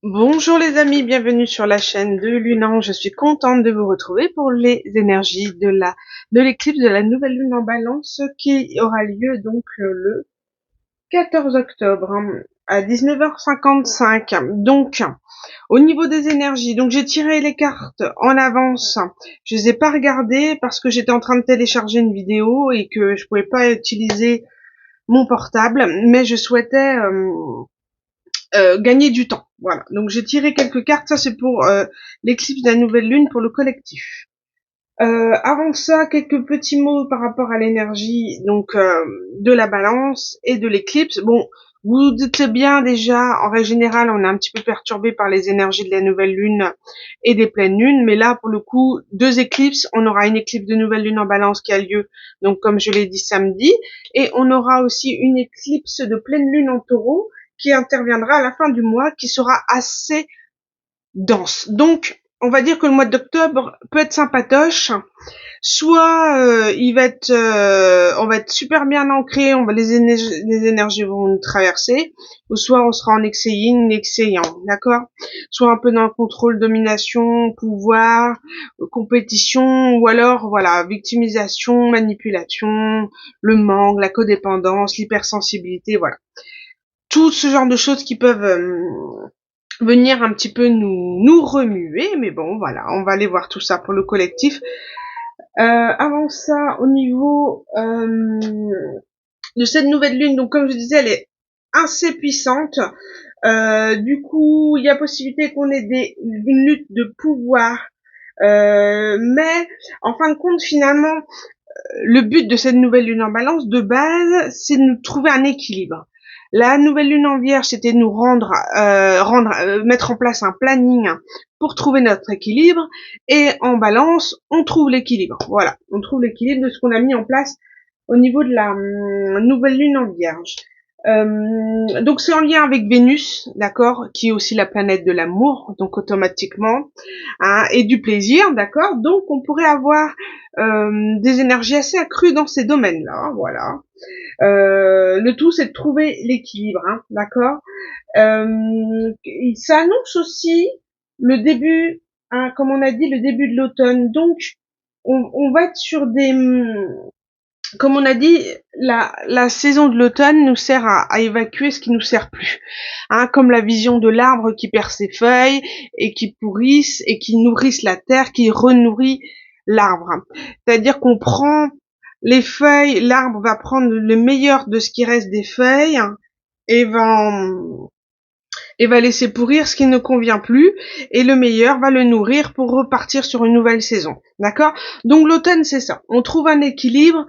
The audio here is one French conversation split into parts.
Bonjour les amis, bienvenue sur la chaîne de Lunan. Je suis contente de vous retrouver pour les énergies de l'éclipse de la nouvelle lune en Balance qui aura lieu donc le 14 octobre à 19h55. Donc au niveau des énergies, donc j'ai tiré les cartes en avance. Je les ai pas regardées parce que j'étais en train de télécharger une vidéo et que je pouvais pas utiliser mon portable, mais je souhaitais gagner du temps. Voilà. Donc j'ai tiré quelques cartes. Ça c'est pour l'éclipse de la nouvelle lune pour le collectif. Avant ça, quelques petits mots par rapport à l'énergie donc de la balance et de l'éclipse. Bon, vous vous doutez bien déjà, en règle générale, on est un petit peu perturbé par les énergies de la nouvelle lune et des pleines lunes, mais là, pour le coup, deux éclipses. On aura une éclipse de nouvelle lune en balance qui a lieu, donc comme je l'ai dit samedi, et on aura aussi une éclipse de pleine lune en taureau qui interviendra à la fin du mois, qui sera assez dense. Donc, on va dire que le mois d'octobre peut être sympatoche. Soit on va être super bien ancré, les énergies vont nous traverser, ou soit on sera en excéine, excéant, d'accord. Soit un peu dans le contrôle, domination, pouvoir, compétition, ou alors voilà, victimisation, manipulation, le manque, la codépendance, l'hypersensibilité, voilà. Tout ce genre de choses qui peuvent venir un petit peu nous remuer, mais bon voilà, on va aller voir tout ça pour le collectif. Avant ça, au niveau de cette nouvelle lune, donc comme je disais, elle est assez puissante. Du coup, il y a possibilité qu'on ait une lutte de pouvoir, mais en fin de compte, finalement, le but de cette nouvelle lune en balance, de base, c'est de nous trouver un équilibre. La nouvelle lune en vierge, c'était de nous mettre en place un planning pour trouver notre équilibre. Et en balance, on trouve l'équilibre. Voilà, on trouve l'équilibre de ce qu'on a mis en place au niveau de la nouvelle lune en vierge. Donc c'est en lien avec Vénus, d'accord, qui est aussi la planète de l'amour, donc automatiquement, hein, et du plaisir, d'accord. Donc on pourrait avoir des énergies assez accrues dans ces domaines-là, voilà. Le tout c'est de trouver l'équilibre, hein, d'accord. Ça annonce aussi le début, hein, comme on a dit, le début de l'automne. Donc on va être sur des comme on a dit, la saison de l'automne nous sert à évacuer ce qui nous sert plus, hein, comme la vision de l'arbre qui perd ses feuilles et qui pourrissent et qui nourrissent la terre, qui renourrit l'arbre. C'est-à-dire qu'on prend les feuilles, l'arbre va prendre le meilleur de ce qui reste des feuilles et va laisser pourrir ce qui ne convient plus, et le meilleur va le nourrir pour repartir sur une nouvelle saison. D'accord? Donc l'automne c'est ça. On trouve un équilibre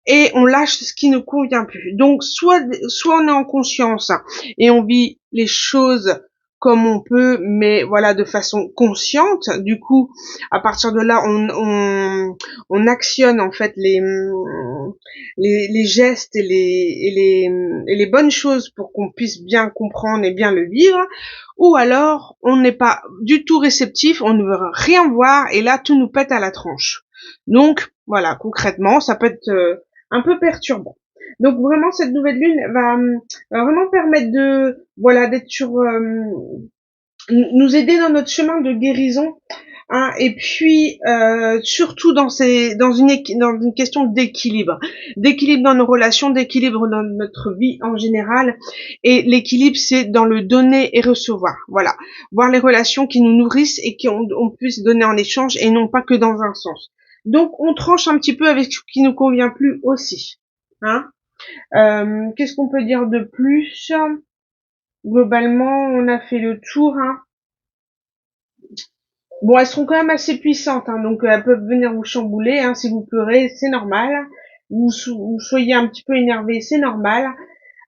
et on lâche ce qui ne convient plus. Donc soit on est en conscience et on vit les choses comme on peut, mais voilà, de façon consciente. Du coup, à partir de là, on actionne en fait les gestes et les bonnes choses pour qu'on puisse bien comprendre et bien le vivre. Ou alors, on n'est pas du tout réceptif, on ne veut rien voir et là, tout nous pète à la tronche. Donc, voilà, concrètement, ça peut être un peu perturbant. Donc vraiment cette nouvelle lune va vraiment permettre de d'être sur nous aider dans notre chemin de guérison, hein, et puis surtout dans une question d'équilibre dans nos relations, d'équilibre dans notre vie en général. Et l'équilibre c'est dans le donner et recevoir, voilà, voir les relations qui nous nourrissent et on puisse donner en échange et non pas que dans un sens. Donc on tranche un petit peu avec ce qui nous convient plus aussi, hein. Qu'est-ce qu'on peut dire de plus? Globalement, on a fait le tour, hein. Bon, elles seront quand même assez puissantes, hein, donc elles peuvent venir vous chambouler, hein, si vous pleurez, c'est normal. Vous soyez un petit peu énervé, c'est normal.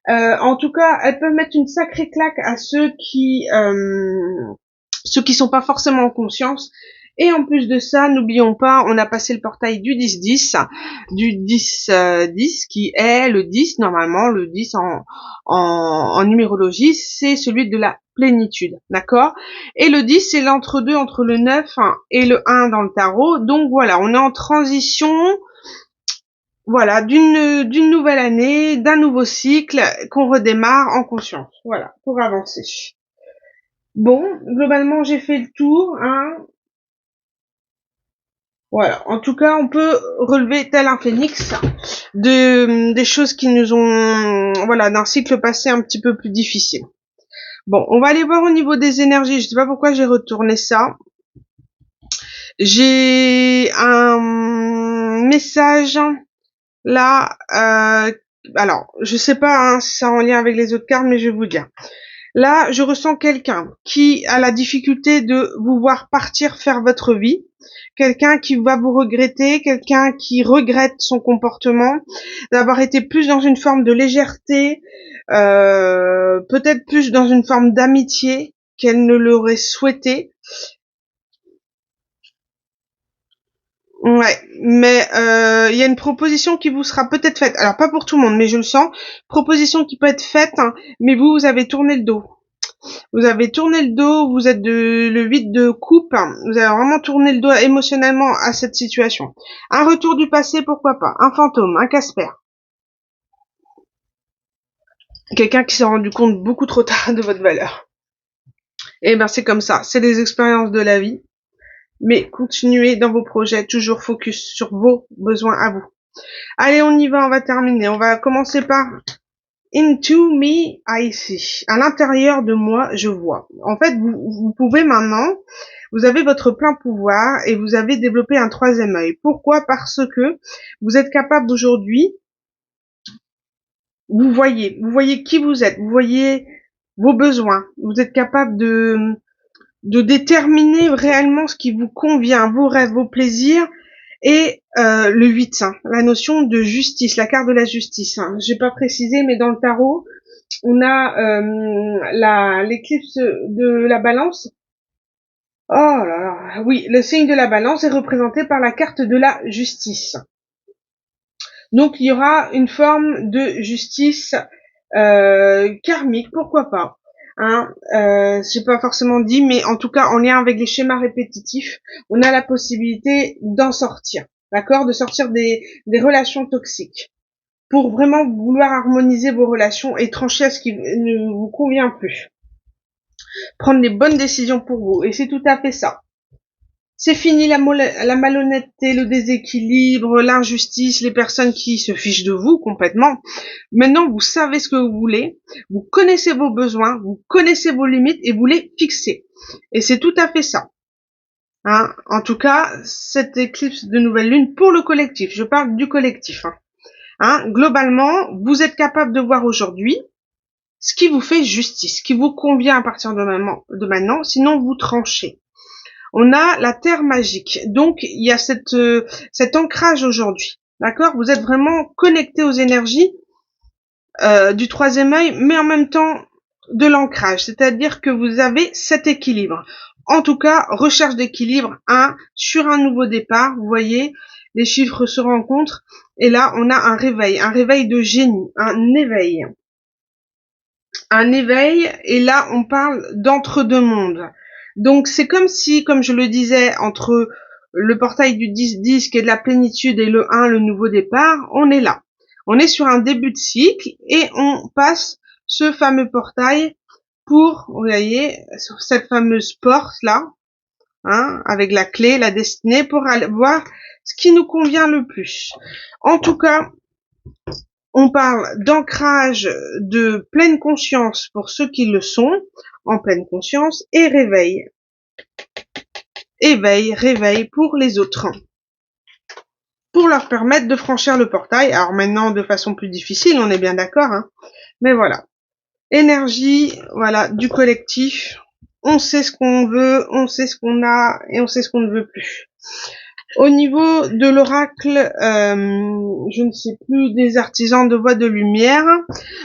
En tout cas, elles peuvent mettre une sacrée claque à ceux qui sont pas forcément en conscience. Et en plus de ça, n'oublions pas, on a passé le portail du 10-10, du 10-10, qui est le 10, normalement, le 10 en numérologie, c'est celui de la plénitude, d'accord? Et le 10, c'est l'entre-deux entre le 9 et le 1 dans le tarot. Donc voilà, on est en transition, voilà, d'une nouvelle année, d'un nouveau cycle qu'on redémarre en conscience. Voilà, pour avancer. Bon, globalement, j'ai fait le tour, hein. Voilà. En tout cas, on peut relever tel un phénix des choses qui nous ont, voilà, d'un cycle passé un petit peu plus difficile. Bon, on va aller voir au niveau des énergies. Je sais pas pourquoi j'ai retourné ça. J'ai un message là. Alors, je sais pas si ça en lien avec les autres cartes, mais je vais vous dire. Là, je ressens quelqu'un qui a la difficulté de vous voir partir faire votre vie. Quelqu'un qui va vous regretter, quelqu'un qui regrette son comportement, d'avoir été plus dans une forme de légèreté, peut-être plus dans une forme d'amitié qu'elle ne l'aurait souhaité. Ouais, mais il y a une proposition qui vous sera peut-être faite. Alors pas pour tout le monde, mais je le sens. Proposition qui peut être faite, hein, mais vous avez tourné le dos. Vous avez tourné le dos, vous êtes le 8 de coupe, hein, vous avez vraiment tourné le dos émotionnellement à cette situation. Un retour du passé, pourquoi pas. Un fantôme, un Casper. Quelqu'un qui s'est rendu compte beaucoup trop tard de votre valeur. Et ben c'est comme ça, c'est des expériences de la vie. Mais continuez dans vos projets, toujours focus sur vos besoins à vous. Allez, on y va, on va terminer. On va commencer par Into me, I see. À l'intérieur de moi, je vois. En fait, vous pouvez maintenant, vous avez votre plein pouvoir et vous avez développé un troisième œil. Pourquoi? Parce que vous êtes capable aujourd'hui, vous voyez qui vous êtes, vous voyez vos besoins, vous êtes capable de déterminer réellement ce qui vous convient, vos rêves, vos plaisirs, et le 8, hein, la notion de justice, la carte de la justice. Hein. J'ai pas précisé, mais dans le tarot, on a l'éclipse de la balance. Oh là là, oui, le signe de la balance est représenté par la carte de la justice. Donc il y aura une forme de justice karmique, pourquoi pas. Hein, j'ai pas forcément dit, mais en tout cas en lien avec les schémas répétitifs, on a la possibilité d'en sortir, d'accord, de sortir des relations toxiques, pour vraiment vouloir harmoniser vos relations et trancher à ce qui ne vous convient plus, prendre les bonnes décisions pour vous, et c'est tout à fait ça. C'est fini la malhonnêteté, le déséquilibre, l'injustice, les personnes qui se fichent de vous complètement. Maintenant, vous savez ce que vous voulez, vous connaissez vos besoins, vous connaissez vos limites et vous les fixez. Et c'est tout à fait ça. Hein, en tout cas, cette éclipse de nouvelle lune pour le collectif. Je parle du collectif. Hein, globalement, vous êtes capable de voir aujourd'hui ce qui vous fait justice, ce qui vous convient à partir de maintenant, sinon vous tranchez. On a la terre magique. Donc, il y a cet ancrage aujourd'hui. D'accord? Vous êtes vraiment connecté aux énergies du troisième œil, mais en même temps de l'ancrage. C'est-à-dire que vous avez cet équilibre. En tout cas, recherche d'équilibre, sur un nouveau départ. Vous voyez, les chiffres se rencontrent. Et là, on a un réveil de génie, un éveil. Un éveil, et là, on parle d'entre-deux mondes. Donc c'est comme si, comme je le disais, entre le portail du 10-10 qui est de la plénitude et le 1, le nouveau départ, on est là. On est sur un début de cycle et on passe ce fameux portail pour, vous voyez, sur cette fameuse porte-là, hein, avec la clé, la destinée, pour aller voir ce qui nous convient le plus. En tout cas, on parle d'ancrage de pleine conscience pour ceux qui le sont, en pleine conscience, et réveil. Réveil pour les autres. Pour leur permettre de franchir le portail. Alors maintenant, de façon plus difficile, on est bien d'accord, hein. Mais voilà. Énergie, voilà, du collectif. On sait ce qu'on veut, on sait ce qu'on a, et on sait ce qu'on ne veut plus. Au niveau de l'oracle, je ne sais plus, des artisans de voie de lumière,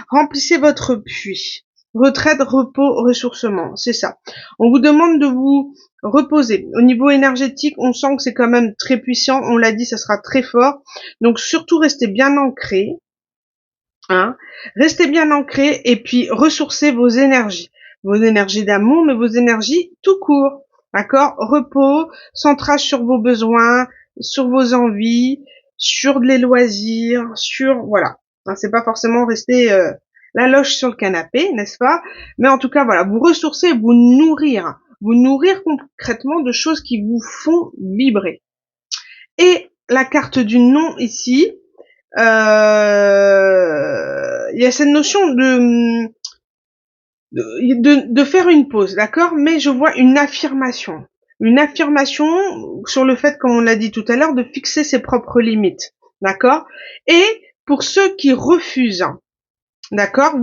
remplissez votre puits. Retraite, repos, ressourcement, c'est ça. On vous demande de vous reposer. Au niveau énergétique, on sent que c'est quand même très puissant. On l'a dit, ça sera très fort. Donc surtout, restez bien ancrés. Hein. Restez bien ancrés et puis ressourcez vos énergies. Vos énergies d'amour, mais vos énergies tout court. D'accord? Repos, centrage sur vos besoins, sur vos envies, sur les loisirs, sur, voilà. Hein, c'est pas forcément rester la loge sur le canapé, n'est-ce pas? Mais en tout cas, voilà, vous ressourcer, vous nourrir concrètement de choses qui vous font vibrer. Et la carte du non ici, il y a cette notion de faire une pause, d'accord? Mais je vois une affirmation. Une affirmation sur le fait, comme on l'a dit tout à l'heure, de fixer ses propres limites, d'accord? Et pour ceux qui refusent, d'accord?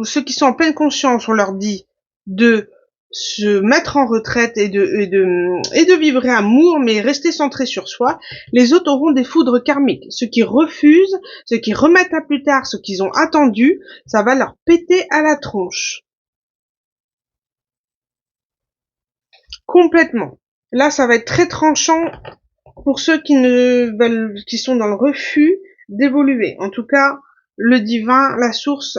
Ceux qui sont en pleine conscience, on leur dit de se mettre en retraite et de vivre amour, mais rester centré sur soi. Les autres auront des foudres karmiques. Ceux qui refusent, ceux qui remettent à plus tard, ceux qu'ils ont attendu, ça va leur péter à la tronche. Complètement. Là, ça va être très tranchant pour ceux qui sont dans le refus d'évoluer. En tout cas, le divin, la source,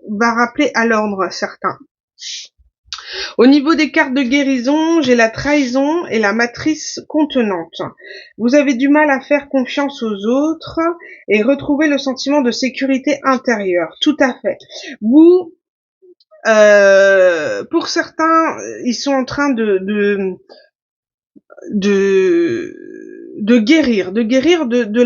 va rappeler à l'ordre certains. Au niveau des cartes de guérison, j'ai la trahison et la matrice contenante. Vous avez du mal à faire confiance aux autres et retrouver le sentiment de sécurité intérieure. Tout à fait. Pour certains, ils sont en train de guérir de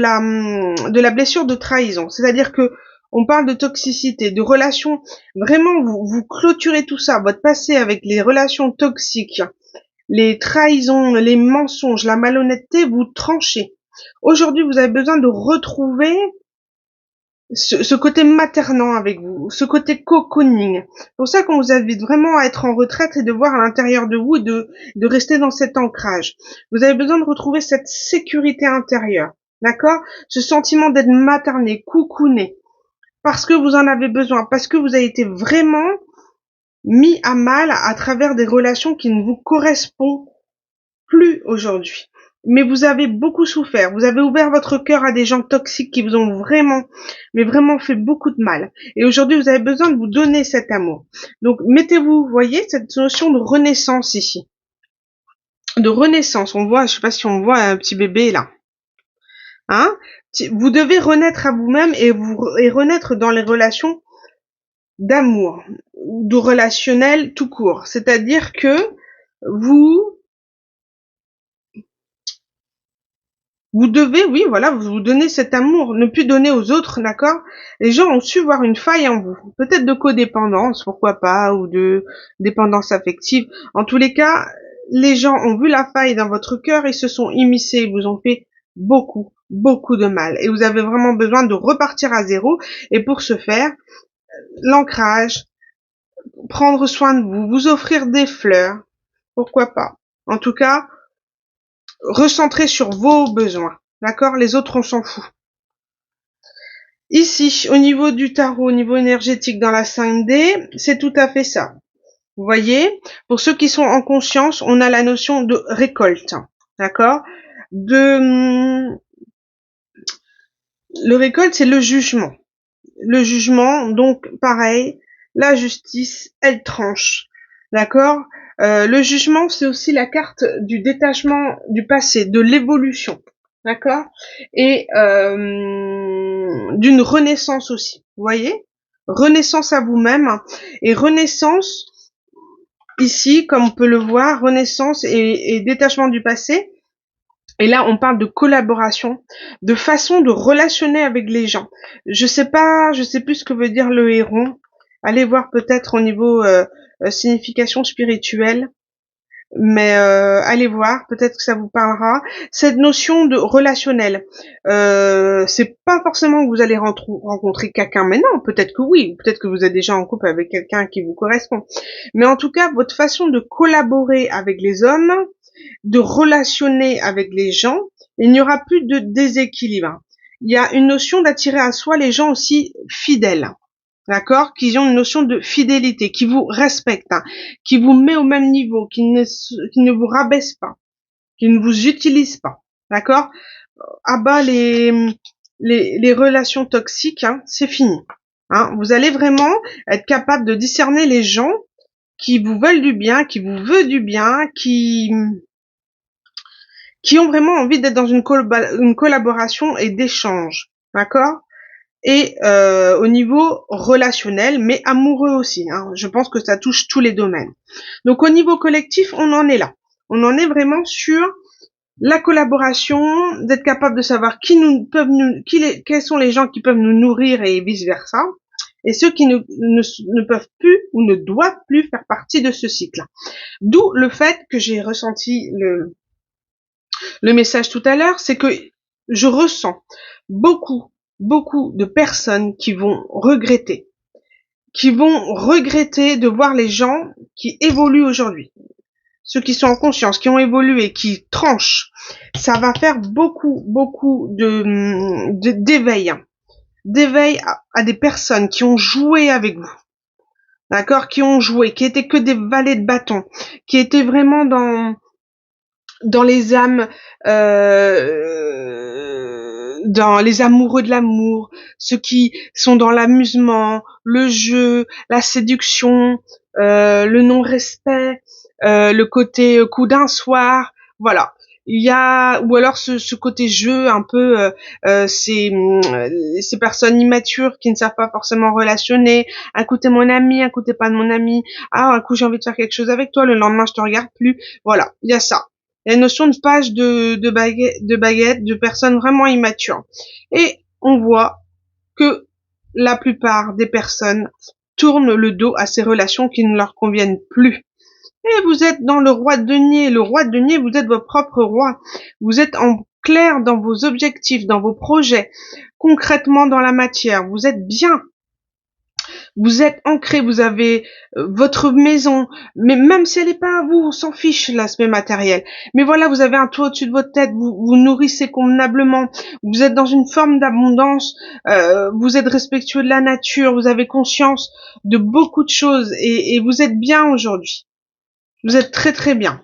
la blessure de trahison. C'est-à-dire que on parle de toxicité, de relations. Vraiment, vous clôturez tout ça, votre passé avec les relations toxiques, les trahisons, les mensonges, la malhonnêteté, vous tranchez. Aujourd'hui, vous avez besoin de retrouver ce côté maternant avec vous, ce côté cocooning. C'est pour ça qu'on vous invite vraiment à être en retraite et de voir à l'intérieur de vous et de rester dans cet ancrage. Vous avez besoin de retrouver cette sécurité intérieure, d'accord? Ce sentiment d'être materné, cocooné, parce que vous en avez besoin, parce que vous avez été vraiment mis à mal à travers des relations qui ne vous correspondent plus aujourd'hui. Mais vous avez beaucoup souffert. Vous avez ouvert votre cœur à des gens toxiques qui vous ont vraiment, mais vraiment fait beaucoup de mal. Et aujourd'hui, vous avez besoin de vous donner cet amour. Donc, mettez-vous, voyez, cette notion de renaissance ici. De renaissance. On voit, je sais pas si on voit un petit bébé là. Hein? Vous devez renaître à vous-même et renaître dans les relations d'amour, ou de relationnel tout court. C'est-à-dire que vous devez, oui, voilà, vous donner cet amour, ne plus donner aux autres, d'accord? Les gens ont su voir une faille en vous. Peut-être de codépendance, pourquoi pas, ou de dépendance affective. En tous les cas, les gens ont vu la faille dans votre cœur et se sont immiscés, ils vous ont fait beaucoup, beaucoup de mal. Et vous avez vraiment besoin de repartir à zéro. Et pour ce faire, l'ancrage, prendre soin de vous, vous offrir des fleurs, pourquoi pas. En tout cas, recentrer sur vos besoins. D'accord? Les autres, on s'en fout. Ici, au niveau du tarot, au niveau énergétique dans la 5D, c'est tout à fait ça. Vous voyez? Pour ceux qui sont en conscience, on a la notion de récolte. D'accord? Le récolte, c'est le jugement. Le jugement, donc, pareil, la justice, elle tranche. D'accord? Le jugement, c'est aussi la carte du détachement du passé, de l'évolution. D'accord? Et d'une renaissance aussi. Vous voyez? Renaissance à vous-même et renaissance ici, comme on peut le voir, renaissance et détachement du passé. Et là, on parle de collaboration, de façon de relationner avec les gens. Je sais plus ce que veut dire le héron. Allez voir peut-être au niveau signification spirituelle. Mais allez voir, peut-être que ça vous parlera. Cette notion de relationnel, c'est pas forcément que vous allez rencontrer quelqu'un, mais non, peut-être que oui, peut-être que vous êtes déjà en couple avec quelqu'un qui vous correspond. Mais en tout cas, votre façon de collaborer avec les hommes, de relationner avec les gens, il n'y aura plus de déséquilibre. Il y a une notion d'attirer à soi les gens aussi fidèles. D'accord, qui ont une notion de fidélité, qui vous respectent, hein, qui vous met au même niveau, qui ne vous rabaisse pas, qui ne vous utilise pas. D'accord, à bas les relations toxiques, hein, c'est fini. Hein, vous allez vraiment être capable de discerner les gens qui vous veulent du bien, qui vous veulent du bien, qui ont vraiment envie d'être dans une collaboration et d'échange. D'accord? et au niveau relationnel, mais amoureux aussi. Hein. Je pense que ça touche tous les domaines. Donc au niveau collectif, on en est là. On en est vraiment sur la collaboration, d'être capable de savoir quels sont les gens qui peuvent nous nourrir et vice versa, et ceux qui ne peuvent plus ou ne doivent plus faire partie de ce cycle. D'où le fait que j'ai ressenti le message tout à l'heure, c'est que je ressens beaucoup de personnes qui vont regretter de voir les gens qui évoluent aujourd'hui. Ceux qui sont en conscience, qui ont évolué, qui tranchent, ça va faire beaucoup d'éveil à des personnes qui ont joué avec vous, d'accord, qui étaient que des valets de bâton, qui étaient vraiment dans les âmes, dans les amoureux de l'amour, ceux qui sont dans l'amusement, le jeu, la séduction, le non-respect, le côté coup d'un soir, voilà. Il y a, ou alors ce côté jeu un peu, ces personnes immatures qui ne savent pas forcément relationner. Un coup t'es mon ami, un coup t'es pas de mon ami. Ah, un coup j'ai envie de faire quelque chose avec toi, le lendemain je te regarde plus. Voilà, il y a ça. Il y a une notion de page de baguette, de personnes vraiment immatures. Et on voit que la plupart des personnes tournent le dos à ces relations qui ne leur conviennent plus. Et vous êtes dans le roi de denier. Le roi de denier, vous êtes votre propre roi. Vous êtes en clair dans vos objectifs, dans vos projets, concrètement dans la matière. Vous êtes bien. Vous êtes ancré, vous avez votre maison, mais même si elle n'est pas à vous, on s'en fiche l'aspect matériel. Mais voilà, vous avez un toit au-dessus de votre tête, vous vous nourrissez convenablement, vous êtes dans une forme d'abondance, vous êtes respectueux de la nature, vous avez conscience de beaucoup de choses et vous êtes bien aujourd'hui. Vous êtes très très bien.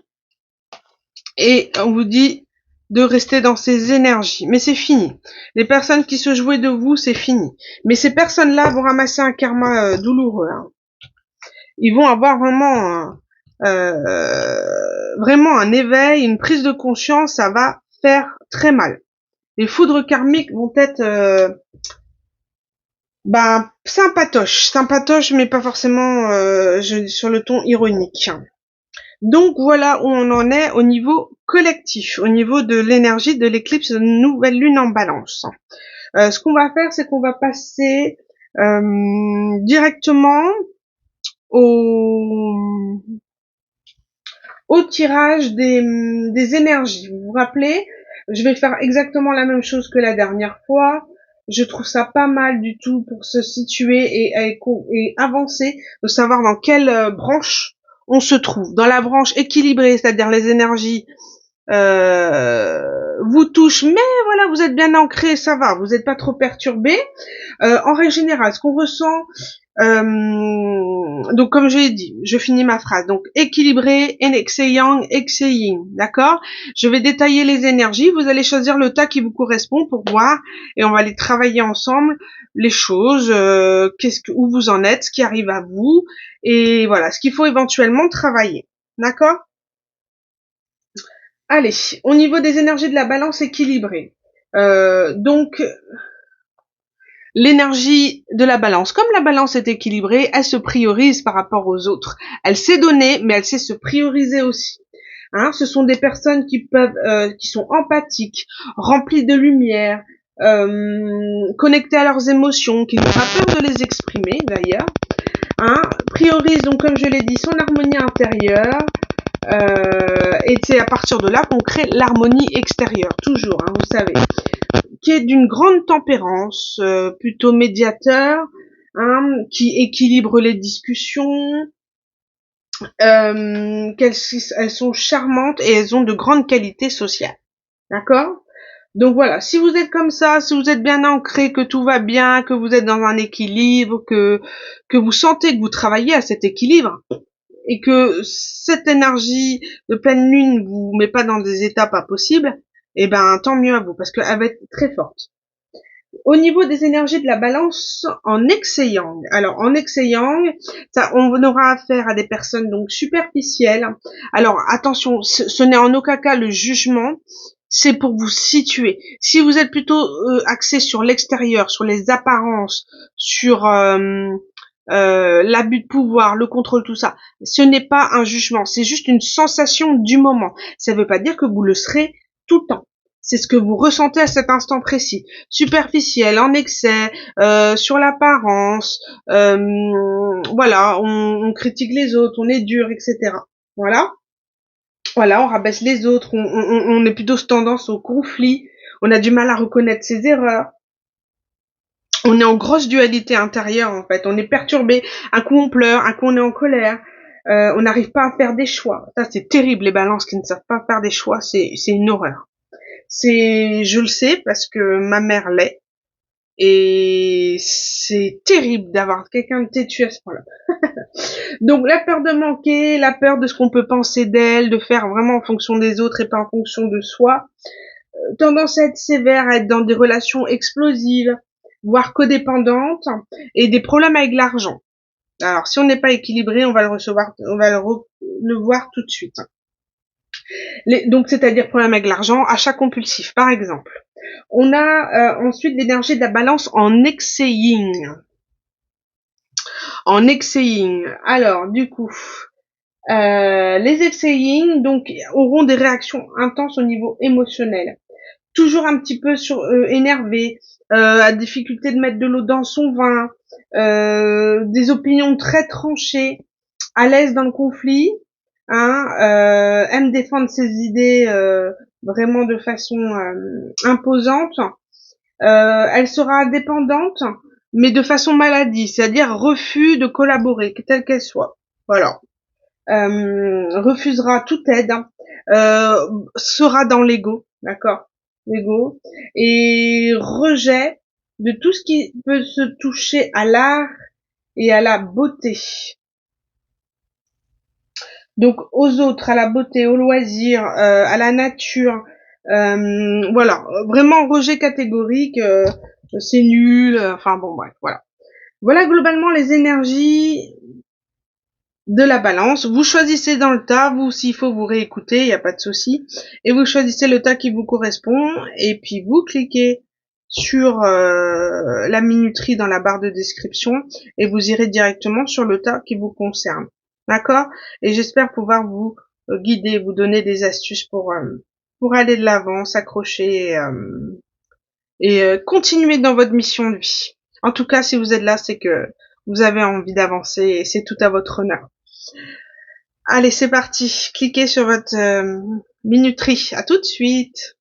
Et on vous dit de rester dans ces énergies. Mais c'est fini. Les personnes qui se jouaient de vous, c'est fini. Mais ces personnes-là vont ramasser un karma douloureux. Hein. Ils vont avoir vraiment un éveil, une prise de conscience. Ça va faire très mal. Les foudres karmiques vont être sympatoches, mais pas forcément sur le ton ironique. Donc voilà où on en est au niveau collectif, au niveau de l'énergie de l'éclipse de nouvelle lune en balance. Ce qu'on va faire, c'est qu'on va passer directement au, au tirage des énergies. Vous vous rappelez, je vais faire exactement la même chose que la dernière fois. Je trouve ça pas mal du tout pour se situer et avancer, de savoir dans quelle branche on se trouve. Dans la branche équilibrée, c'est-à-dire les énergies vous touchent, mais voilà, vous êtes bien ancré, ça va, vous n'êtes pas trop perturbé. En règle générale, ce qu'on ressent, donc comme je l'ai dit, je finis ma phrase. Donc équilibré, yang, yin, d'accord. Je vais détailler les énergies. Vous allez choisir le tas qui vous correspond pour voir, et on va aller travailler ensemble les choses. Où vous en êtes, ce qui arrive à vous, et voilà, ce qu'il faut éventuellement travailler, d'accord. Allez, au niveau des énergies de la balance équilibrée. Donc l'énergie de la balance. Comme la balance est équilibrée, elle se priorise par rapport aux autres. Elle sait donner, mais elle sait se prioriser aussi. Hein, ce sont des personnes qui sont empathiques, remplies de lumière, connectées à leurs émotions, qui n'ont pas peur de les exprimer d'ailleurs. Hein, priorise donc, comme je l'ai dit, son harmonie intérieure. Et c'est à partir de là qu'on crée l'harmonie extérieure, toujours, hein, vous savez, qui est d'une grande tempérance, plutôt médiateur, hein, qui équilibre les discussions, elles sont charmantes et elles ont de grandes qualités sociales. D'accord? Donc voilà, si vous êtes comme ça, si vous êtes bien ancré, que tout va bien, que vous êtes dans un équilibre, que vous sentez que vous travaillez à cet équilibre, et que cette énergie de pleine lune vous met pas dans des états pas possibles, eh ben tant mieux à vous, parce qu'elle va être très forte. Au niveau des énergies de la balance en ex-yang. Alors en ex-yang, on aura affaire à des personnes donc superficielles. Alors attention, ce n'est en aucun cas le jugement, c'est pour vous situer. Si vous êtes plutôt axé sur l'extérieur, sur les apparences, sur l'abus de pouvoir, le contrôle, tout ça, ce n'est pas un jugement, c'est juste une sensation du moment. Ça ne veut pas dire que vous le serez tout le temps. C'est ce que vous ressentez à cet instant précis. Superficiel, en excès, sur l'apparence, voilà, on critique les autres, on est dur, etc. Voilà. Voilà, on rabaisse les autres, on est plutôt tendance au conflit, on a du mal à reconnaître ses erreurs. On est en grosse dualité intérieure en fait, on est perturbé, un coup on pleure, un coup on est en colère, on n'arrive pas à faire des choix. Ça c'est terrible, les balances qui ne savent pas faire des choix, c'est une horreur. Je le sais parce que ma mère l'est, et c'est terrible d'avoir quelqu'un de têtu à ce point-là. Donc la peur de manquer, la peur de ce qu'on peut penser d'elle, de faire vraiment en fonction des autres et pas en fonction de soi, tendance à être sévère, à être dans des relations explosives, voire codépendantes, et des problèmes avec l'argent. Alors si on n'est pas équilibré, on va le voir tout de suite. Donc c'est-à-dire problème avec l'argent, achat compulsif par exemple. On a ensuite l'énergie de la balance en excès yin. En excès yin. Alors du coup, les excès yin donc auront des réactions intenses au niveau émotionnel. Toujours un petit peu énervé, à difficulté de mettre de l'eau dans son vin, des opinions très tranchées, à l'aise dans le conflit, aime défendre ses idées vraiment de façon imposante. Elle sera dépendante, mais de façon maladie, c'est-à-dire refus de collaborer, telle qu'elle soit. Voilà. Refusera toute aide, sera dans l'ego, d'accord, l'ego, et rejet de tout ce qui peut se toucher à l'art et à la beauté. Donc aux autres, à la beauté, au loisir, à la nature, voilà, vraiment rejet catégorique, c'est nul, enfin bon bref, voilà. Voilà globalement les énergies de la balance. Vous choisissez dans le tas, vous s'il faut vous réécouter, il n'y a pas de souci, et vous choisissez le tas qui vous correspond, et puis vous cliquez sur la minuterie dans la barre de description, et vous irez directement sur le tas qui vous concerne. D'accord? Et j'espère pouvoir vous guider, vous donner des astuces pour aller de l'avant, s'accrocher et continuer dans votre mission de vie. En tout cas, si vous êtes là, c'est que vous avez envie d'avancer et c'est tout à votre honneur. Allez, c'est parti. Cliquez sur votre minuterie. À tout de suite.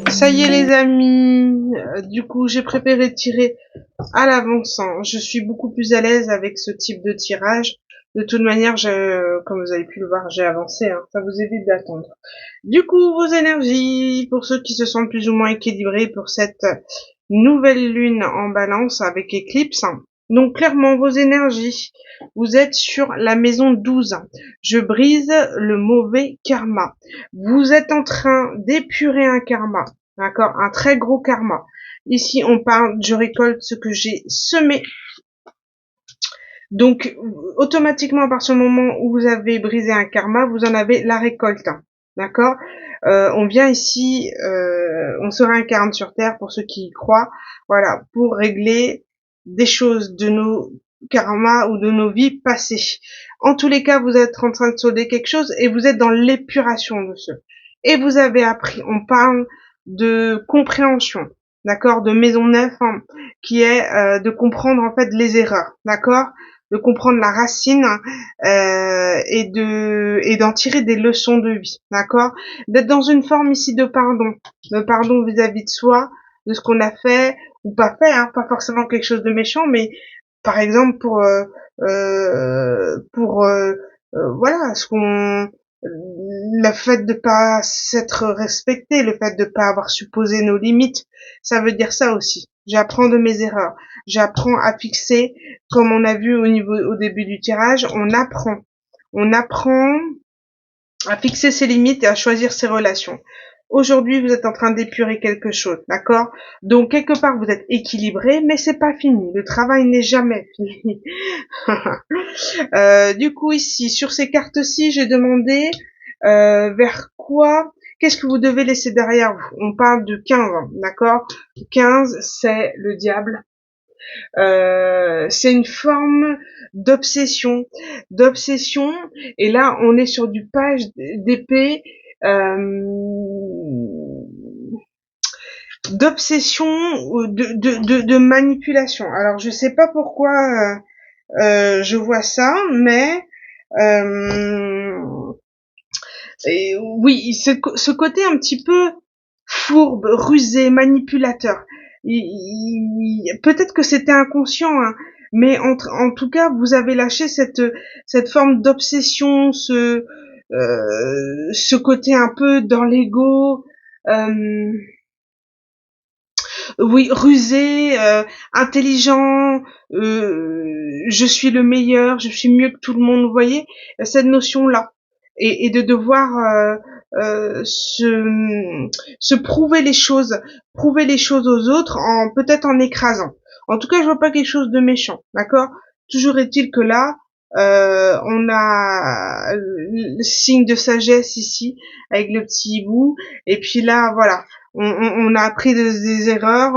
Ça y est les amis, du coup j'ai préféré tirer à l'avance. Je suis beaucoup plus à l'aise avec ce type de tirage. De toute manière, comme vous avez pu le voir, j'ai avancé, ça vous évite d'attendre. Du coup, vos énergies, pour ceux qui se sentent plus ou moins équilibrés pour cette nouvelle lune en balance avec éclipse. Donc clairement, vos énergies, vous êtes sur la maison 12. Je brise le mauvais karma. Vous êtes en train d'épurer un karma. D'accord, un très gros karma. Ici, on parle, je récolte ce que j'ai semé. Donc, automatiquement, à partir du moment où vous avez brisé un karma, vous en avez la récolte. D'accord. On vient ici, on se réincarne sur Terre pour ceux qui y croient. Voilà, pour régler des choses de nos karmas ou de nos vies passées. En tous les cas, vous êtes en train de solder quelque chose et vous êtes dans l'épuration de ce. Et vous avez appris, on parle de compréhension, d'accord, de maison neuve, qui est de comprendre en fait les erreurs, d'accord, de comprendre la racine et d'en tirer des leçons de vie, d'accord, d'être dans une forme ici de pardon vis-à-vis de soi, de ce qu'on a fait ou pas fait, pas forcément quelque chose de méchant, mais par exemple pour voilà ce qu'on le fait de pas s'être respecté, le fait de pas avoir su poser nos limites, ça veut dire ça aussi. J'apprends de mes erreurs. J'apprends à fixer, comme on a vu au début du tirage, on apprend à fixer ses limites et à choisir ses relations. Aujourd'hui, vous êtes en train d'épurer quelque chose, d'accord? Donc, quelque part, vous êtes équilibré, mais c'est pas fini. Le travail n'est jamais fini. Du coup, ici, sur ces cartes-ci, j'ai demandé vers quoi, qu'est-ce que vous devez laisser derrière vous. On parle de 15, d'accord? 15, c'est le diable. C'est une forme d'obsession, et là, on est sur du page d'épée, d'obsession ou de manipulation. Alors, je sais pas pourquoi je vois ça, mais oui, ce côté un petit peu fourbe, rusé, manipulateur. Peut-être que c'était inconscient, hein, mais en tout cas, vous avez lâché cette forme d'obsession, ce côté un peu dans l'ego, euh, oui, rusé, intelligent, je suis le meilleur, je suis mieux que tout le monde, vous voyez, cette notion-là. Et de devoir se prouver les choses aux autres en peut-être en écrasant. En tout cas, je vois pas quelque chose de méchant, d'accord? Toujours est-il que là, on a le signe de sagesse ici avec le petit hibou, et puis là, voilà, on a appris des erreurs,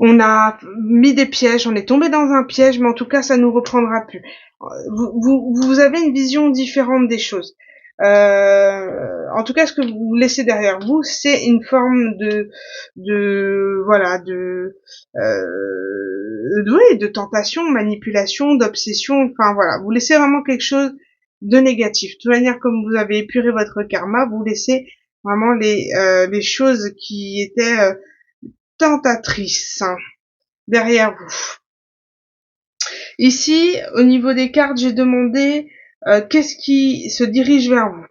on a mis des pièges, on est tombé dans un piège, mais en tout cas, ça nous reprendra plus. Vous avez une vision différente des choses. En tout cas, ce que vous laissez derrière vous, c'est une forme voilà, oui, de tentation, manipulation, d'obsession. Enfin voilà, vous laissez vraiment quelque chose de négatif. De toute manière, comme vous avez épuré votre karma, vous laissez vraiment les choses qui étaient tentatrices, hein, derrière vous. Ici, au niveau des cartes, j'ai demandé qu'est-ce qui se dirige vers vous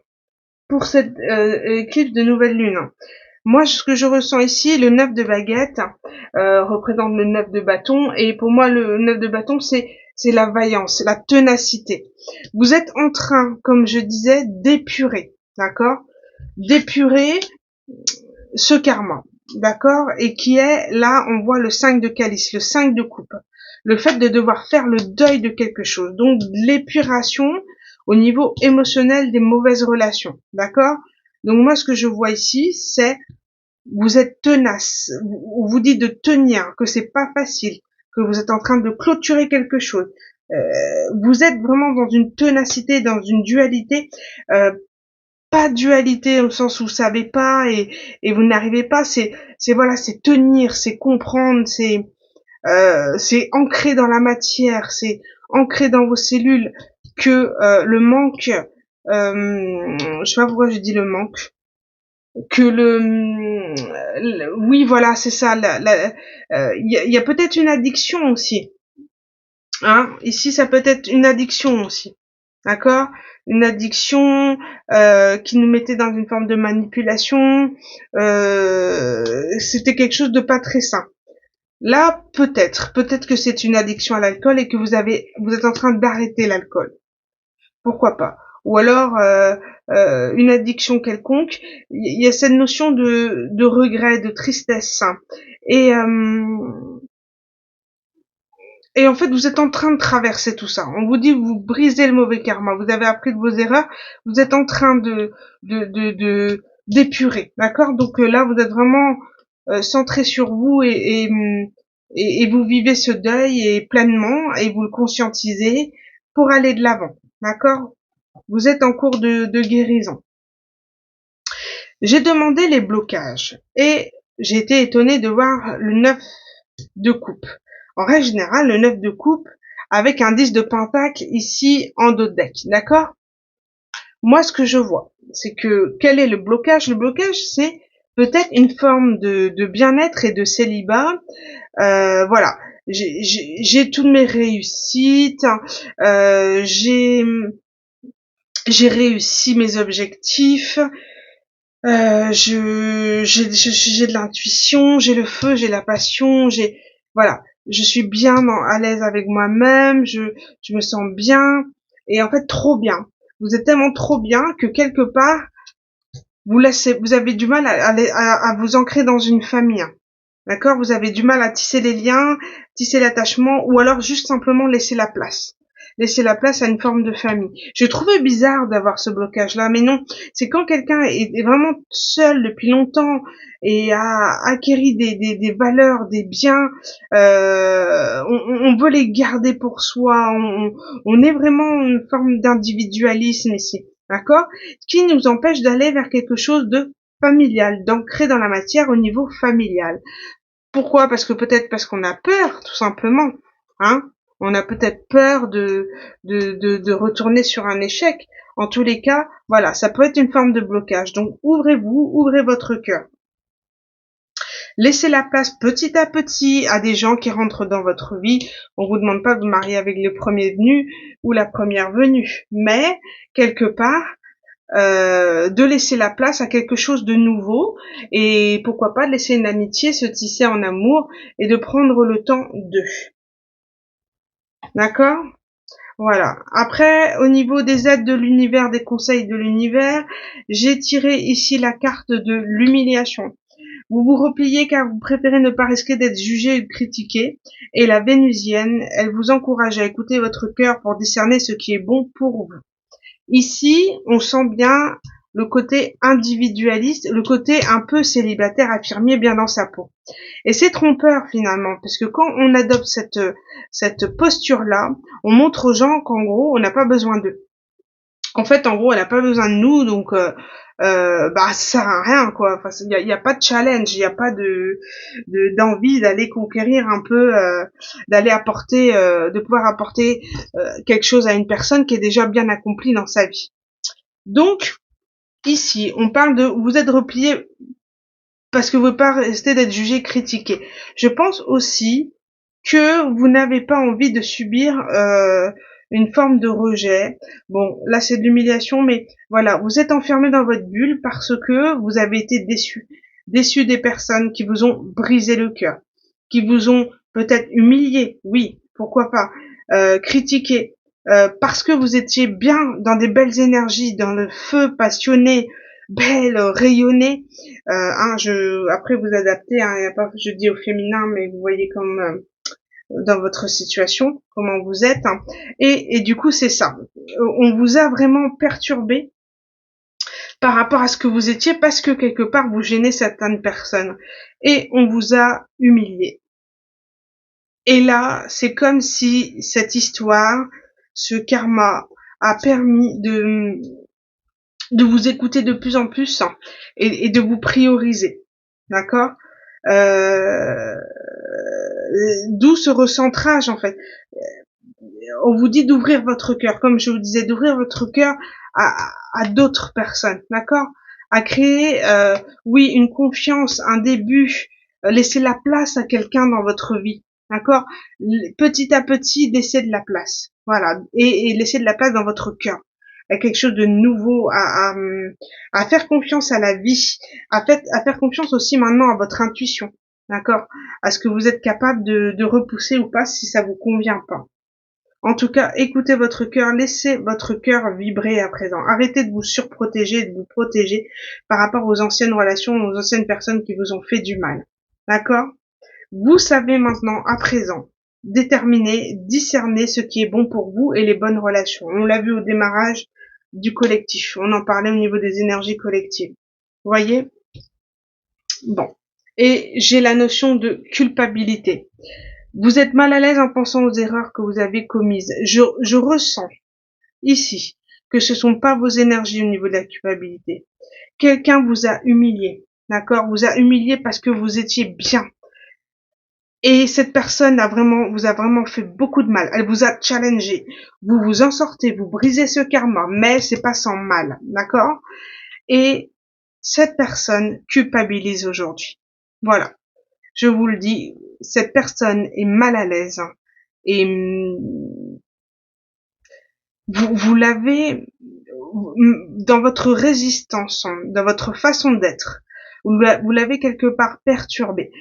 pour cette éclipse de nouvelle lune. Moi, ce que je ressens ici, le 9 de baguette représente le 9 de bâton, et pour moi, le 9 de bâton, c'est la vaillance, la ténacité. Vous êtes en train, comme je disais, d'épurer, d'accord? D'épurer ce karma, d'accord? Et qui est, là, on voit le 5 de calice, le 5 de coupe. Le fait de devoir faire le deuil de quelque chose. Donc, l'épuration au niveau émotionnel des mauvaises relations, d'accord? Donc, moi, ce que je vois ici, c'est vous êtes tenace, vous dites de tenir, que c'est pas facile, que vous êtes en train de clôturer quelque chose. Vous êtes vraiment dans une ténacité, dans une dualité, pas dualité au sens où vous savez pas et vous n'arrivez pas, c'est voilà, c'est tenir, c'est comprendre, c'est ancré dans la matière, c'est ancré dans vos cellules que le manque, je sais pas pourquoi je dis le manque, que oui voilà c'est ça, il y a peut-être une addiction aussi, hein, ici ça peut être une addiction aussi, d'accord, une addiction qui nous mettait dans une forme de manipulation, c'était quelque chose de pas très sain. Là, peut-être que c'est une addiction à l'alcool et que vous êtes en train d'arrêter l'alcool. Pourquoi pas? Ou alors une addiction quelconque. Il y a cette notion de regret, de tristesse, hein. Et et en fait, vous êtes en train de traverser tout ça. On vous dit, vous brisez le mauvais karma. Vous avez appris de vos erreurs. Vous êtes en train d'épurer, d'accord? Donc là, vous êtes vraiment centré sur vous et vous vivez ce deuil et pleinement et vous le conscientisez pour aller de l'avant, d'accord? Vous êtes en cours de guérison. J'ai demandé les blocages et j'ai été étonnée de voir le 9 de coupe. En règle générale, le 9 de coupe avec un 10 de pentacle ici en dos de deck, d'accord? Moi, ce que je vois, c'est que quel est le blocage? Le blocage, c'est peut-être une forme de bien-être et de célibat. Voilà. j'ai toutes mes réussites, j'ai réussi mes objectifs, j'ai de l'intuition, j'ai le feu, j'ai la passion, voilà, je suis bien à l'aise avec moi-même, je me sens bien, et en fait trop bien. Vous êtes tellement trop bien que quelque part vous avez du mal à vous ancrer dans une famille. D'accord? Vous avez du mal à tisser les liens, tisser l'attachement, ou alors juste simplement laisser la place. Laisser la place à une forme de famille. Je trouvais bizarre d'avoir ce blocage-là, mais non. C'est quand quelqu'un est vraiment seul depuis longtemps et a acquéri des valeurs, des biens, on veut les garder pour soi. On est vraiment une forme d'individualisme ici. D'accord? Ce qui nous empêche d'aller vers quelque chose de familial, d'ancrer dans la matière au niveau familial. Pourquoi? Parce qu'on a peur, tout simplement. Hein? On a peut-être peur de retourner sur un échec. En tous les cas, voilà, ça peut être une forme de blocage. Donc, ouvrez-vous, ouvrez votre cœur. Laissez la place petit à petit à des gens qui rentrent dans votre vie. On vous demande pas de vous marier avec le premier venu ou la première venue. Mais, quelque part, de laisser la place à quelque chose de nouveau et pourquoi pas de laisser une amitié se tisser en amour et de prendre le temps d'eux. D'accord? Voilà. Après, au niveau des aides de l'univers, des conseils de l'univers, j'ai tiré ici la carte de l'humiliation. Vous vous repliez car vous préférez ne pas risquer d'être jugé ou critiqué. Et la vénusienne, elle vous encourage à écouter votre cœur pour discerner ce qui est bon pour vous. Ici, on sent bien le côté individualiste, le côté un peu célibataire affirmé bien dans sa peau. Et c'est trompeur finalement, parce que quand on adopte cette posture-là, on montre aux gens qu'en gros, on n'a pas besoin d'eux. En fait, en gros, elle n'a pas besoin de nous, donc ça sert à rien, quoi. Enfin, il y a pas de challenge, il y a pas d'envie d'aller conquérir un peu, d'aller apporter, de pouvoir apporter quelque chose à une personne qui est déjà bien accomplie dans sa vie. Donc, ici, on parle de vous êtes replié parce que vous ne pouvez pas rester d'être jugé, critiqué. Je pense aussi que vous n'avez pas envie de subir une forme de rejet. Bon, là c'est de l'humiliation, mais voilà, vous êtes enfermé dans votre bulle parce que vous avez été déçu des personnes qui vous ont brisé le cœur, qui vous ont peut-être humilié, oui, pourquoi pas, critiqué, parce que vous étiez bien dans des belles énergies, dans le feu passionné, belle, rayonnée. Après vous adaptez, hein, y a pas, je dis au féminin, mais vous voyez comme dans votre situation, comment vous êtes, hein. Et du coup c'est ça. On vous a vraiment perturbé par rapport à ce que vous étiez parce que quelque part vous gênez certaines personnes et on vous a humilié. Et là, c'est comme si cette histoire, ce karma a permis de vous écouter de plus en plus, hein, et de vous prioriser. D'accord? D'où ce recentrage en fait. On vous dit d'ouvrir votre cœur, comme je vous disais, d'ouvrir votre cœur à d'autres personnes, d'accord? À créer, oui, une confiance, un début, laisser la place à quelqu'un dans votre vie, d'accord? Petit à petit, laissez de la place, voilà, et laissez de la place dans votre cœur, à quelque chose de nouveau, à faire confiance à la vie, à faire confiance aussi maintenant à votre intuition, d'accord? À ce que vous êtes capable de repousser ou pas si ça vous convient pas. En tout cas, écoutez votre cœur, laissez votre cœur vibrer à présent. Arrêtez de vous surprotéger, de vous protéger par rapport aux anciennes relations, aux anciennes personnes qui vous ont fait du mal. D'accord? Vous savez maintenant, à présent, déterminer, discerner ce qui est bon pour vous et les bonnes relations. On l'a vu au démarrage du collectif. On en parlait au niveau des énergies collectives. Vous voyez? Bon. Et j'ai la notion de culpabilité. Vous êtes mal à l'aise en pensant aux erreurs que vous avez commises. Je ressens ici que ce sont pas vos énergies au niveau de la culpabilité. Quelqu'un vous a humilié, d'accord? Vous a humilié parce que vous étiez bien. Et cette personne vous a vraiment fait beaucoup de mal. Elle vous a challengé. Vous vous en sortez, vous brisez ce karma, mais c'est pas sans mal, d'accord? Et cette personne culpabilise aujourd'hui. Voilà. je vous le dis, cette personne est mal à l'aise et vous l'avez dans votre résistance, dans votre façon d'être. Vous l'avez quelque part perturbé,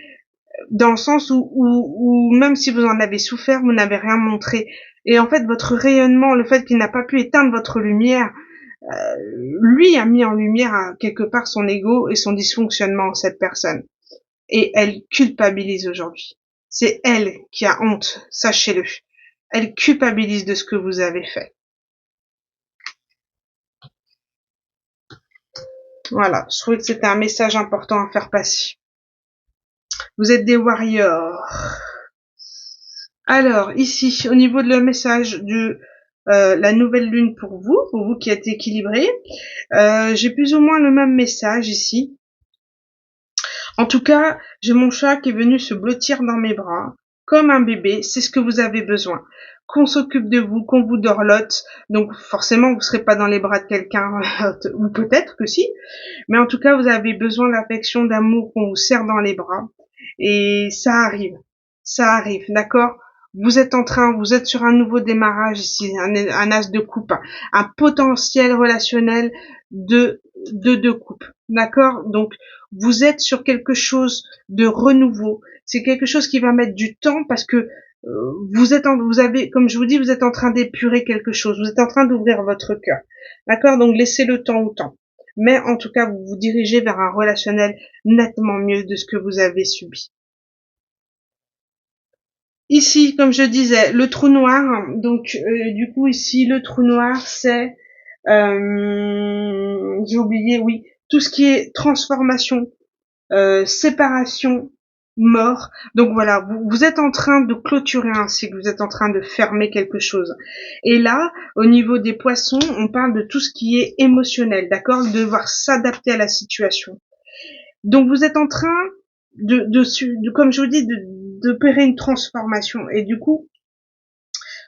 dans le sens où même si vous en avez souffert, vous n'avez rien montré. Et en fait, votre rayonnement, le fait qu'il n'a pas pu éteindre votre lumière, lui a mis en lumière quelque part son ego et son dysfonctionnement, cette personne. Et elle culpabilise aujourd'hui. C'est elle qui a honte, sachez-le. Elle culpabilise de ce que vous avez fait. Voilà, je trouvais que c'était un message important à faire passer. Vous êtes des warriors. Alors, ici, au niveau de le message de la nouvelle lune pour vous qui êtes équilibré, j'ai plus ou moins le même message ici. En tout cas, j'ai mon chat qui est venu se blottir dans mes bras, comme un bébé, c'est ce que vous avez besoin. Qu'on s'occupe de vous, qu'on vous dorlote, donc forcément vous serez pas dans les bras de quelqu'un, ou peut-être que si, mais en tout cas vous avez besoin d'affection, d'amour, qu'on vous serre dans les bras, et ça arrive, d'accord? Vous êtes sur un nouveau démarrage ici, un as de coupe, un potentiel relationnel de deux coupes, d'accord? Donc vous êtes sur quelque chose de renouveau. C'est quelque chose qui va mettre du temps parce que vous avez, comme je vous dis, vous êtes en train d'épurer quelque chose. Vous êtes en train d'ouvrir votre cœur, d'accord? Donc laissez le temps au temps. Mais en tout cas, vous vous dirigez vers un relationnel nettement mieux de ce que vous avez subi. Ici, comme je disais, le trou noir. Donc, du coup, ici, le trou noir, c'est, j'ai oublié, oui, tout ce qui est transformation, séparation, mort. Donc voilà, vous êtes en train de clôturer un cycle, vous êtes en train de fermer quelque chose. Et là, au niveau des poissons, on parle de tout ce qui est émotionnel, d'accord? De devoir s'adapter à la situation. Donc vous êtes en train de comme je vous dis, d'opérer une transformation. Et du coup,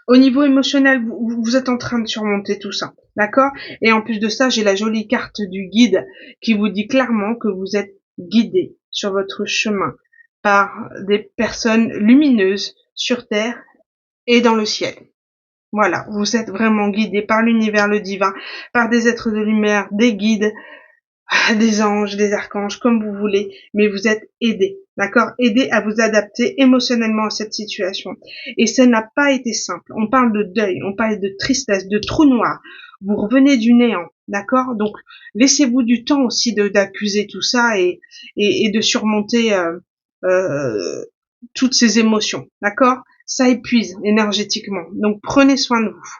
au niveau émotionnel, vous êtes en train de surmonter tout ça, d'accord? Et en plus de ça, j'ai la jolie carte du guide qui vous dit clairement que vous êtes guidé sur votre chemin par des personnes lumineuses sur Terre et dans le ciel. Voilà, vous êtes vraiment guidé par l'univers, le divin, par des êtres de lumière, des guides, des anges, des archanges, comme vous voulez, mais vous êtes aidé, d'accord? Aidé à vous adapter émotionnellement à cette situation. Et ça n'a pas été simple. On parle de deuil, on parle de tristesse, de trou noir. Vous revenez du néant, d'accord? Donc, laissez-vous du temps aussi d'accuser tout ça et de surmonter euh, toutes ces émotions, d'accord? Ça épuise énergétiquement. Donc, prenez soin de vous.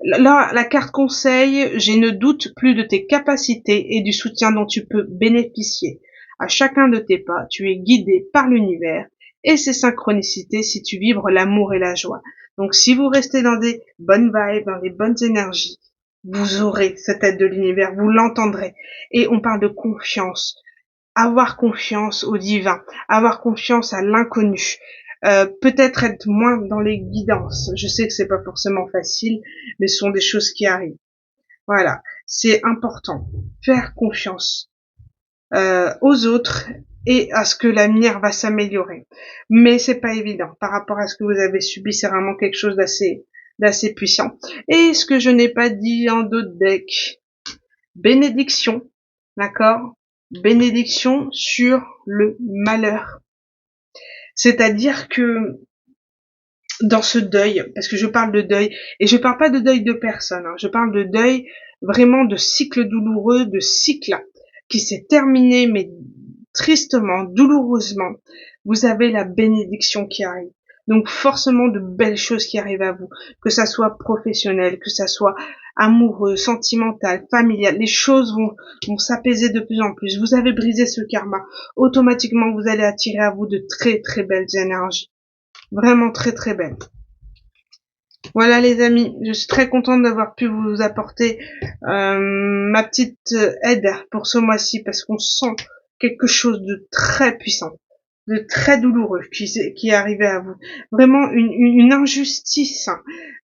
Là, la carte conseil, je ne doute plus de tes capacités et du soutien dont tu peux bénéficier. À chacun de tes pas, tu es guidé par l'univers et ses synchronicités si tu vibres l'amour et la joie. Donc si vous restez dans des bonnes vibes, dans des bonnes énergies, vous aurez cette aide de l'univers, vous l'entendrez. Et on parle de confiance. Avoir confiance au divin, avoir confiance à l'inconnu. Peut-être être moins dans les guidances. Je sais que c'est pas forcément facile, mais ce sont des choses qui arrivent. Voilà, c'est important. Faire confiance aux autres et à ce que l'avenir va s'améliorer. Mais c'est pas évident par rapport à ce que vous avez subi. C'est vraiment quelque chose d'assez puissant. Et ce que je n'ai pas dit en d'autres decks, bénédiction, d'accord? Bénédiction sur le malheur. C'est-à-dire que dans ce deuil, parce que je parle de deuil, et je parle pas de deuil de personne, je parle de deuil vraiment de cycle douloureux, de cycle qui s'est terminé, mais tristement, douloureusement, vous avez la bénédiction qui arrive. Donc forcément de belles choses qui arrivent à vous, que ça soit professionnel, que ça soit amoureux, sentimental, familial, les choses vont s'apaiser de plus en plus. Vous avez brisé ce karma, automatiquement vous allez attirer à vous de très très belles énergies. Vraiment très très belles. Voilà les amis, je suis très contente d'avoir pu vous apporter ma petite aide pour ce mois-ci parce qu'on sent quelque chose de très puissant, de très douloureux qui est arrivé à vous. Vraiment une injustice.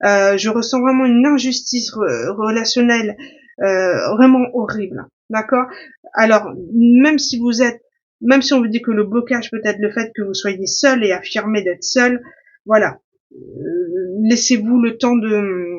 Je ressens vraiment une injustice relationnelle vraiment horrible. D'accord? Alors, même si vous êtes même si on vous dit que le blocage peut être le fait que vous soyez seul et affirmé d'être seul, voilà. Laissez-vous le temps de...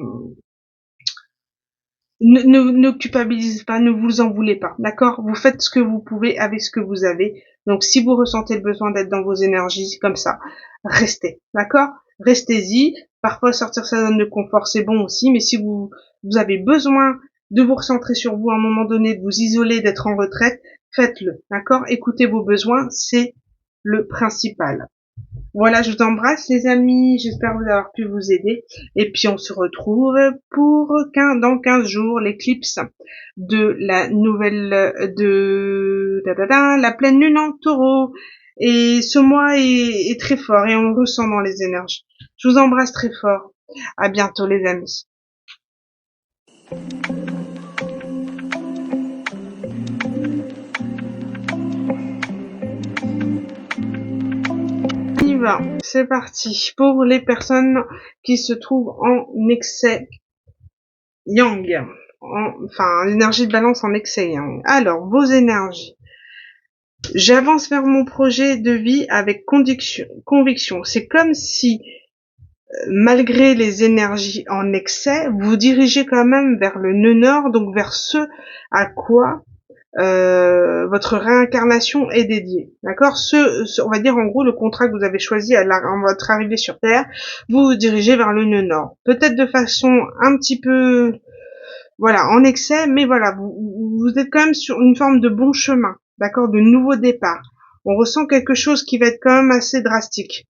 Ne culpabilisez pas, ne vous en voulez pas, d'accord? Vous faites ce que vous pouvez avec ce que vous avez. Donc si vous ressentez le besoin d'être dans vos énergies comme ça, restez, d'accord? Restez-y. Parfois sortir sa zone de confort c'est bon aussi, mais si vous avez besoin de vous recentrer sur vous à un moment donné, de vous isoler, d'être en retraite, faites-le, d'accord? Écoutez vos besoins, c'est le principal. Voilà, je vous embrasse les amis, j'espère vous avoir pu vous aider. Et puis on se retrouve pour dans 15 jours, l'éclipse de la nouvelle de la pleine lune en taureau. Et ce mois est très fort et on le ressent dans les énergies. Je vous embrasse très fort. À bientôt les amis. On y va, c'est parti. Pour les personnes qui se trouvent en excès yang, enfin l'énergie de balance en excès yang. Alors, vos énergies. J'avance vers mon projet de vie avec conviction. C'est comme si, malgré les énergies en excès, vous dirigez quand même vers le nœud nord, donc vers ce à quoi votre réincarnation est dédiée. D'accord, on va dire en gros le contrat que vous avez choisi en votre arrivée sur Terre, vous vous dirigez vers le nœud nord. Peut-être de façon un petit peu, voilà, en excès, mais voilà, vous êtes quand même sur une forme de bon chemin, d'accord, de nouveau départ. On ressent quelque chose qui va être quand même assez drastique.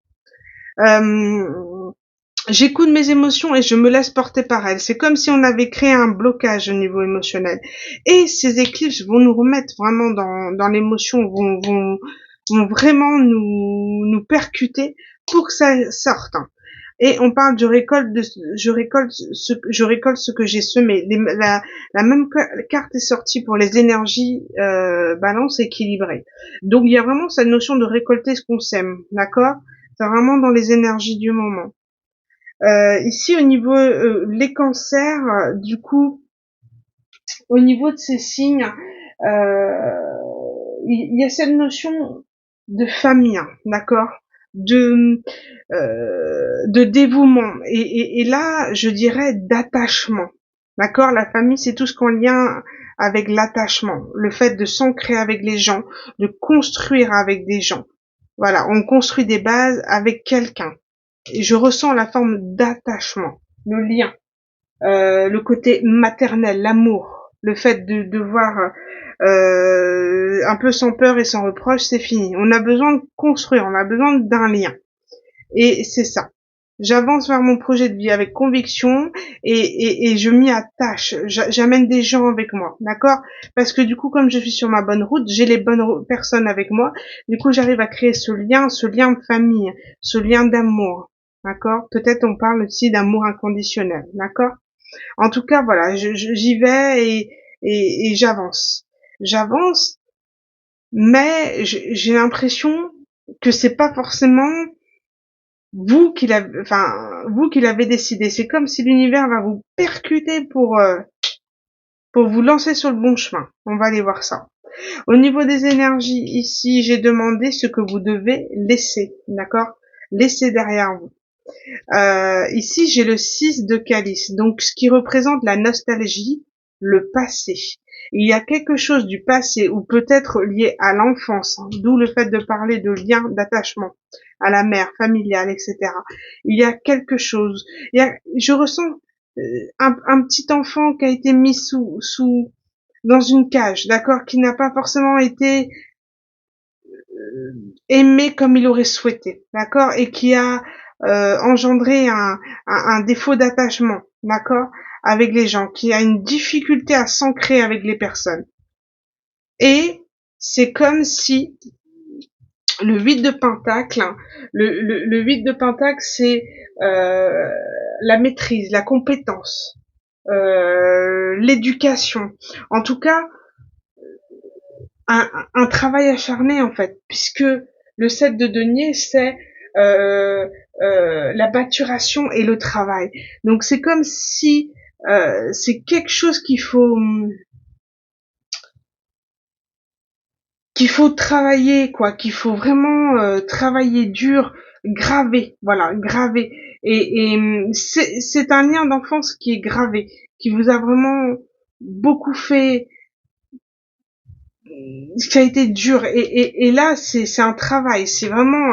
J'écoute mes émotions et je me laisse porter par elles. C'est comme si on avait créé un blocage au niveau émotionnel. Et ces éclipses vont nous remettre vraiment dans l'émotion, vont vraiment nous percuter pour que ça sorte. Et on parle je récolte ce que j'ai semé. La même carte est sortie pour les énergies balance équilibrées. Donc il y a vraiment cette notion de récolter ce qu'on sème, d'accord? C'est vraiment dans les énergies du moment. Ici au niveau les cancers, du coup, au niveau de ces signes, il y a cette notion de famille, d'accord, de dévouement et là je dirais d'attachement, d'accord. La famille c'est tout ce qu'en lien avec l'attachement, le fait de s'ancrer avec les gens, de construire avec des gens. Voilà, on construit des bases avec quelqu'un. Et je ressens la forme d'attachement, le lien, le côté maternel, l'amour, le fait de voir un peu sans peur et sans reproche, c'est fini. On a besoin de construire, on a besoin d'un lien. Et c'est ça. J'avance vers mon projet de vie avec conviction et je m'y attache. J'amène des gens avec moi, d'accord? Parce que du coup, comme je suis sur ma bonne route, j'ai les bonnes personnes avec moi. Du coup, j'arrive à créer ce lien de famille, ce lien d'amour, d'accord? Peut-être on parle aussi d'amour inconditionnel, d'accord? En tout cas, voilà, j'y vais et j'avance. J'avance, mais j'ai l'impression que c'est pas forcément vous qui l'avez décidé. C'est comme si l'univers va vous percuter pour vous lancer sur le bon chemin. On va aller voir ça. Au niveau des énergies, ici, j'ai demandé ce que vous devez laisser, d'accord? Laisser derrière vous. Ici, j'ai le 6 de calice, donc ce qui représente la nostalgie, le passé. Il y a quelque chose du passé ou peut-être lié à l'enfance, hein, d'où le fait de parler de lien d'attachement à la mère familiale, etc. Il y a quelque chose. Je ressens un petit enfant qui a été mis dans une cage, d'accord, qui n'a pas forcément été aimé comme il aurait souhaité, d'accord, et qui a engendré un défaut d'attachement, d'accord, avec les gens, qui a une difficulté à s'ancrer avec les personnes. Et c'est comme si le 8 de Pentacle, hein, le 8 de Pentacle, c'est la maîtrise, la compétence, l'éducation. En tout cas, un travail acharné en fait, puisque le 7 de denier c'est la maturation et le travail. Donc c'est comme si c'est quelque chose qu'il faut qu'il faut travailler, quoi, qu'il faut vraiment travailler dur, graver, voilà, graver. Et c'est un lien d'enfance qui est gravé, qui vous a vraiment beaucoup fait, qui a été dur. Et là, c'est un travail, c'est vraiment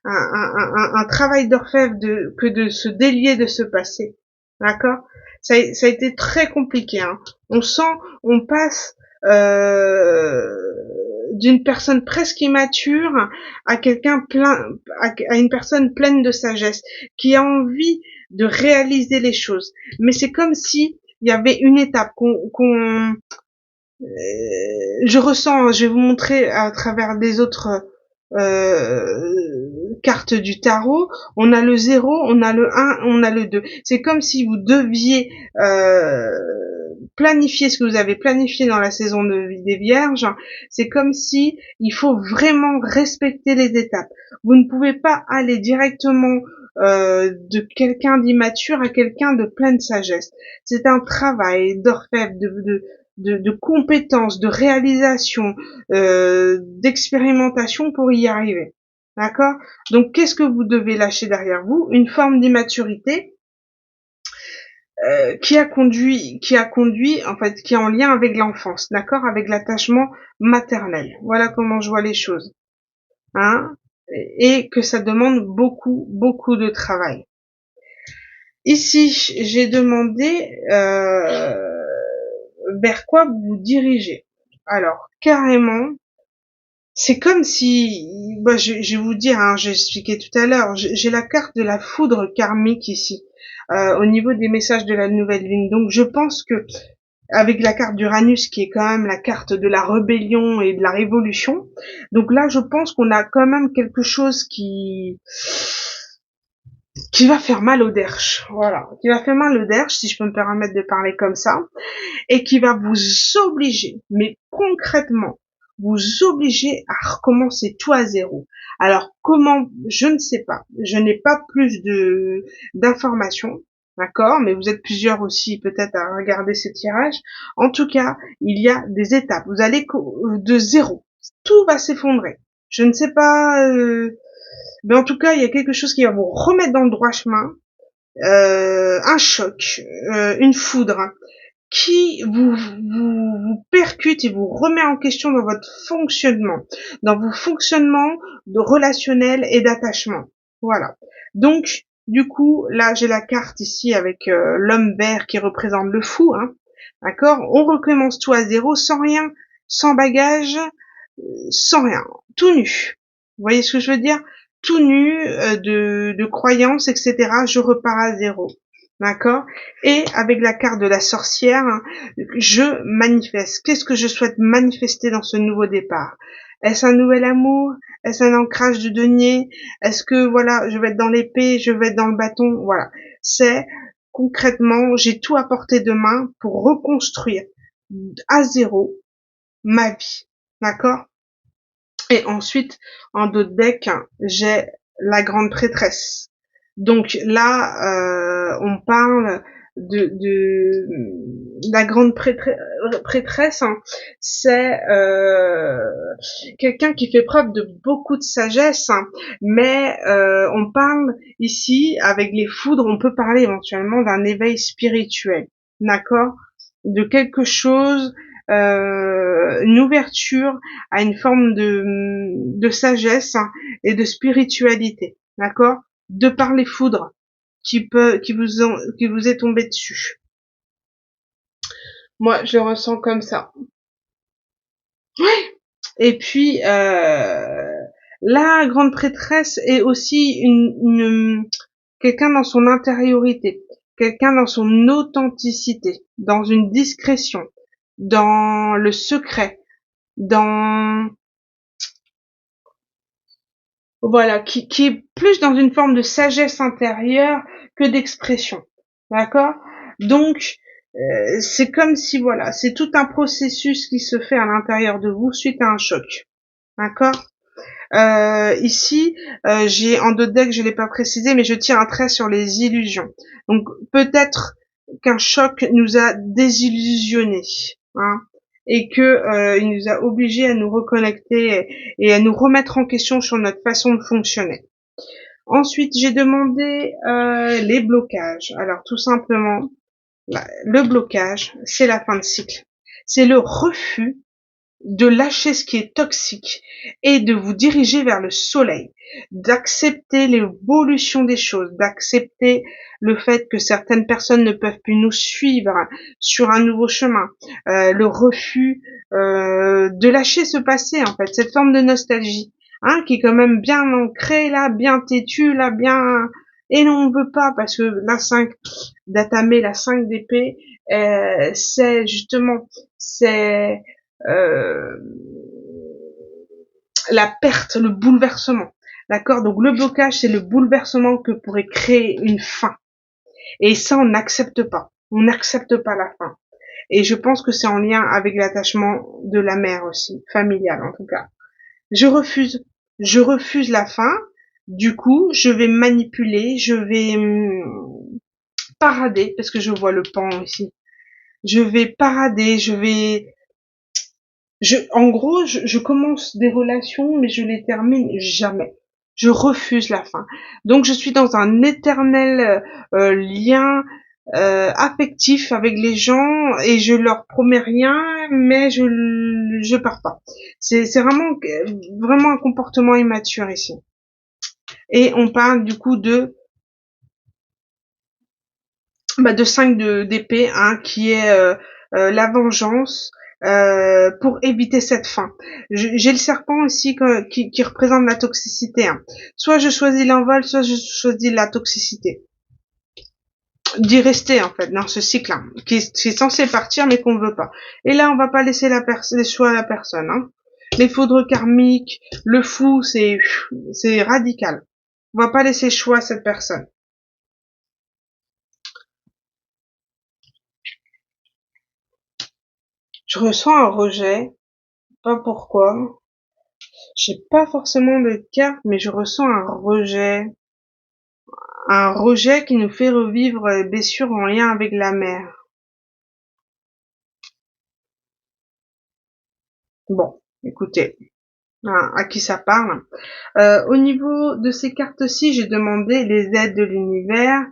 un travail d'orfèvre que de se délier de ce passé. D'accord? Ça a été très compliqué, hein. On sent, on passe d'une personne presque immature à quelqu'un plein, à une personne pleine de sagesse, qui a envie de réaliser les choses. Mais c'est comme si il y avait une étape je ressens, hein, je vais vous montrer à travers des autres cartes du tarot, on a le 0, on a le 1, on a le 2. C'est comme si vous deviez planifier ce que vous avez planifié dans la saison des Vierges. C'est comme si il faut vraiment respecter les étapes. Vous ne pouvez pas aller directement de quelqu'un d'immature à quelqu'un de pleine sagesse. C'est un travail d'orfèvre, de compétences, de réalisation, d'expérimentation pour y arriver. D'accord? Donc, qu'est-ce que vous devez lâcher derrière vous? Une forme d'immaturité qui a conduit, en fait, qui est en lien avec l'enfance, d'accord? Avec l'attachement maternel. Voilà comment je vois les choses. Hein? Et que ça demande beaucoup, beaucoup de travail. Ici, j'ai demandé vers quoi vous vous dirigez. Alors, carrément, c'est comme si, bah, je vais vous dire, hein, j'ai expliqué tout à l'heure, j'ai la carte de la foudre karmique ici, au niveau des messages de la nouvelle lune. Donc, je pense que avec la carte d'Uranus, qui est quand même la carte de la rébellion et de la révolution, donc là, je pense qu'on a quand même quelque chose qui va faire mal au derche, voilà, qui va faire mal au derche, si je peux me permettre de parler comme ça, et qui va vous obliger, mais concrètement, vous obliger à recommencer tout à zéro. Alors comment, je ne sais pas, je n'ai pas plus d'informations, d'accord, mais vous êtes plusieurs aussi peut-être à regarder ce tirage. En tout cas, il y a des étapes. Vous allez de zéro, tout va s'effondrer. Je ne sais pas, mais en tout cas, il y a quelque chose qui va vous remettre dans le droit chemin, un choc, une foudre qui vous percute et vous remet en question dans vos fonctionnements de relationnel et d'attachement. Voilà. Donc, du coup, là, j'ai la carte ici avec l'homme vert qui représente le fou, hein. D'accord? On recommence tout à zéro, sans rien, sans bagage, sans rien, tout nu. Vous voyez ce que je veux dire? Tout nu de croyances, etc. Je repars à zéro. D'accord? Et avec la carte de la sorcière, je manifeste. Qu'est-ce que je souhaite manifester dans ce nouveau départ? Est-ce un nouvel amour? Est-ce un ancrage de denier? Est-ce que, voilà, je vais être dans l'épée, je vais être dans le bâton? Voilà. C'est, concrètement, j'ai tout à portée de main pour reconstruire à zéro ma vie. D'accord? Et ensuite, en d'autres decks, j'ai la grande prêtresse. Donc là, on parle de la grande prêtresse, hein. C'est quelqu'un qui fait preuve de beaucoup de sagesse, hein. Mais on parle ici, avec les foudres, on peut parler éventuellement d'un éveil spirituel, d'accord? De quelque chose, une ouverture à une forme de sagesse, hein, et de spiritualité, d'accord? De par les foudres qui vous est tombé dessus. Moi, je le ressens comme ça. Et puis, la grande prêtresse est aussi quelqu'un dans son intériorité, quelqu'un dans son authenticité, dans une discrétion, dans le secret, dans, voilà, qui est plus dans une forme de sagesse intérieure que d'expression. D'accord? Donc, c'est comme si, voilà, c'est tout un processus qui se fait à l'intérieur de vous suite à un choc. D'accord? Ici, j'ai en deux decks, je l'ai pas précisé, mais je tire un trait sur les illusions. Donc, peut-être qu'un choc nous a désillusionnés, hein, et que il nous a obligés à nous reconnecter et à nous remettre en question sur notre façon de fonctionner. Ensuite, j'ai demandé les blocages. Alors tout simplement, le blocage, c'est la fin de cycle. C'est le refus de lâcher ce qui est toxique et de vous diriger vers le soleil, d'accepter l'évolution des choses, d'accepter le fait que certaines personnes ne peuvent plus nous suivre sur un nouveau chemin, le refus de lâcher ce passé, en fait, cette forme de nostalgie, hein, qui est quand même bien ancrée là, bien têtue là, bien, et non, on veut pas, parce que la 5 d'Atame, la 5 d'épée, c'est justement, c'est euh, la perte, le bouleversement. D'accord? Donc le blocage, c'est le bouleversement que pourrait créer une fin. Et ça, on n'accepte pas. On n'accepte pas la fin. Et je pense que c'est en lien avec l'attachement de la mère aussi, familial en tout cas. Je refuse. Je refuse la fin. Du coup, je vais manipuler, je vais parader, parce que je vois le pan aussi. Je vais parader, en gros, je commence des relations, mais je les termine jamais. Je refuse la fin. Donc, je suis dans un éternel lien affectif avec les gens et je leur promets rien, mais je pars pas. C'est vraiment un comportement immature ici. Et on parle du coup de 5 d'épée, hein, qui est la vengeance, pour éviter cette fin. J'ai le serpent aussi qui représente la toxicité, hein. Soit je choisis l'envol, soit je choisis la toxicité. D'y rester en fait dans ce cycle, hein, qui est censé partir mais qu'on ne veut pas. Et là, on va pas laisser les choix à la personne, hein. Les foudres karmiques, le fou, c'est radical. On va pas laisser choix à cette personne. Je ressens un rejet, pas pourquoi. J'ai pas forcément de carte, mais je ressens un rejet qui nous fait revivre les blessures en lien avec la mer. Bon, écoutez, hein, à qui ça parle. Au niveau de ces cartes-ci, j'ai demandé les aides de l'univers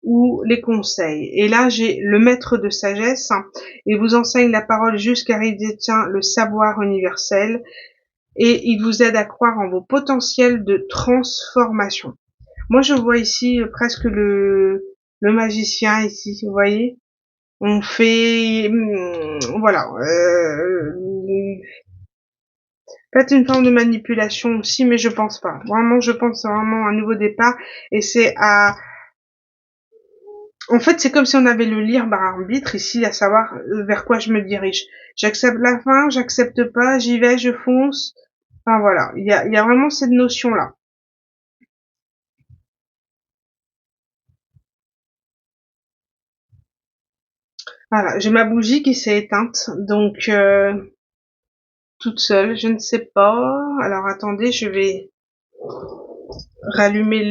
ou les conseils. Et là, j'ai le maître de sagesse, hein, et vous enseigne la parole juste car il détient le savoir universel et il vous aide à croire en vos potentiels de transformation. Moi, je vois ici presque le magicien ici, vous voyez. On fait, voilà, peut-être une forme de manipulation aussi, mais je pense pas. Vraiment, je pense vraiment à un nouveau départ, et en fait, c'est comme si on avait le libre arbitre ici, à savoir vers quoi je me dirige. J'accepte la fin, j'accepte pas, j'y vais, je fonce. Enfin voilà, il y a vraiment cette notion-là. Voilà, j'ai ma bougie qui s'est éteinte, donc toute seule, je ne sais pas. Alors attendez, je vais rallumer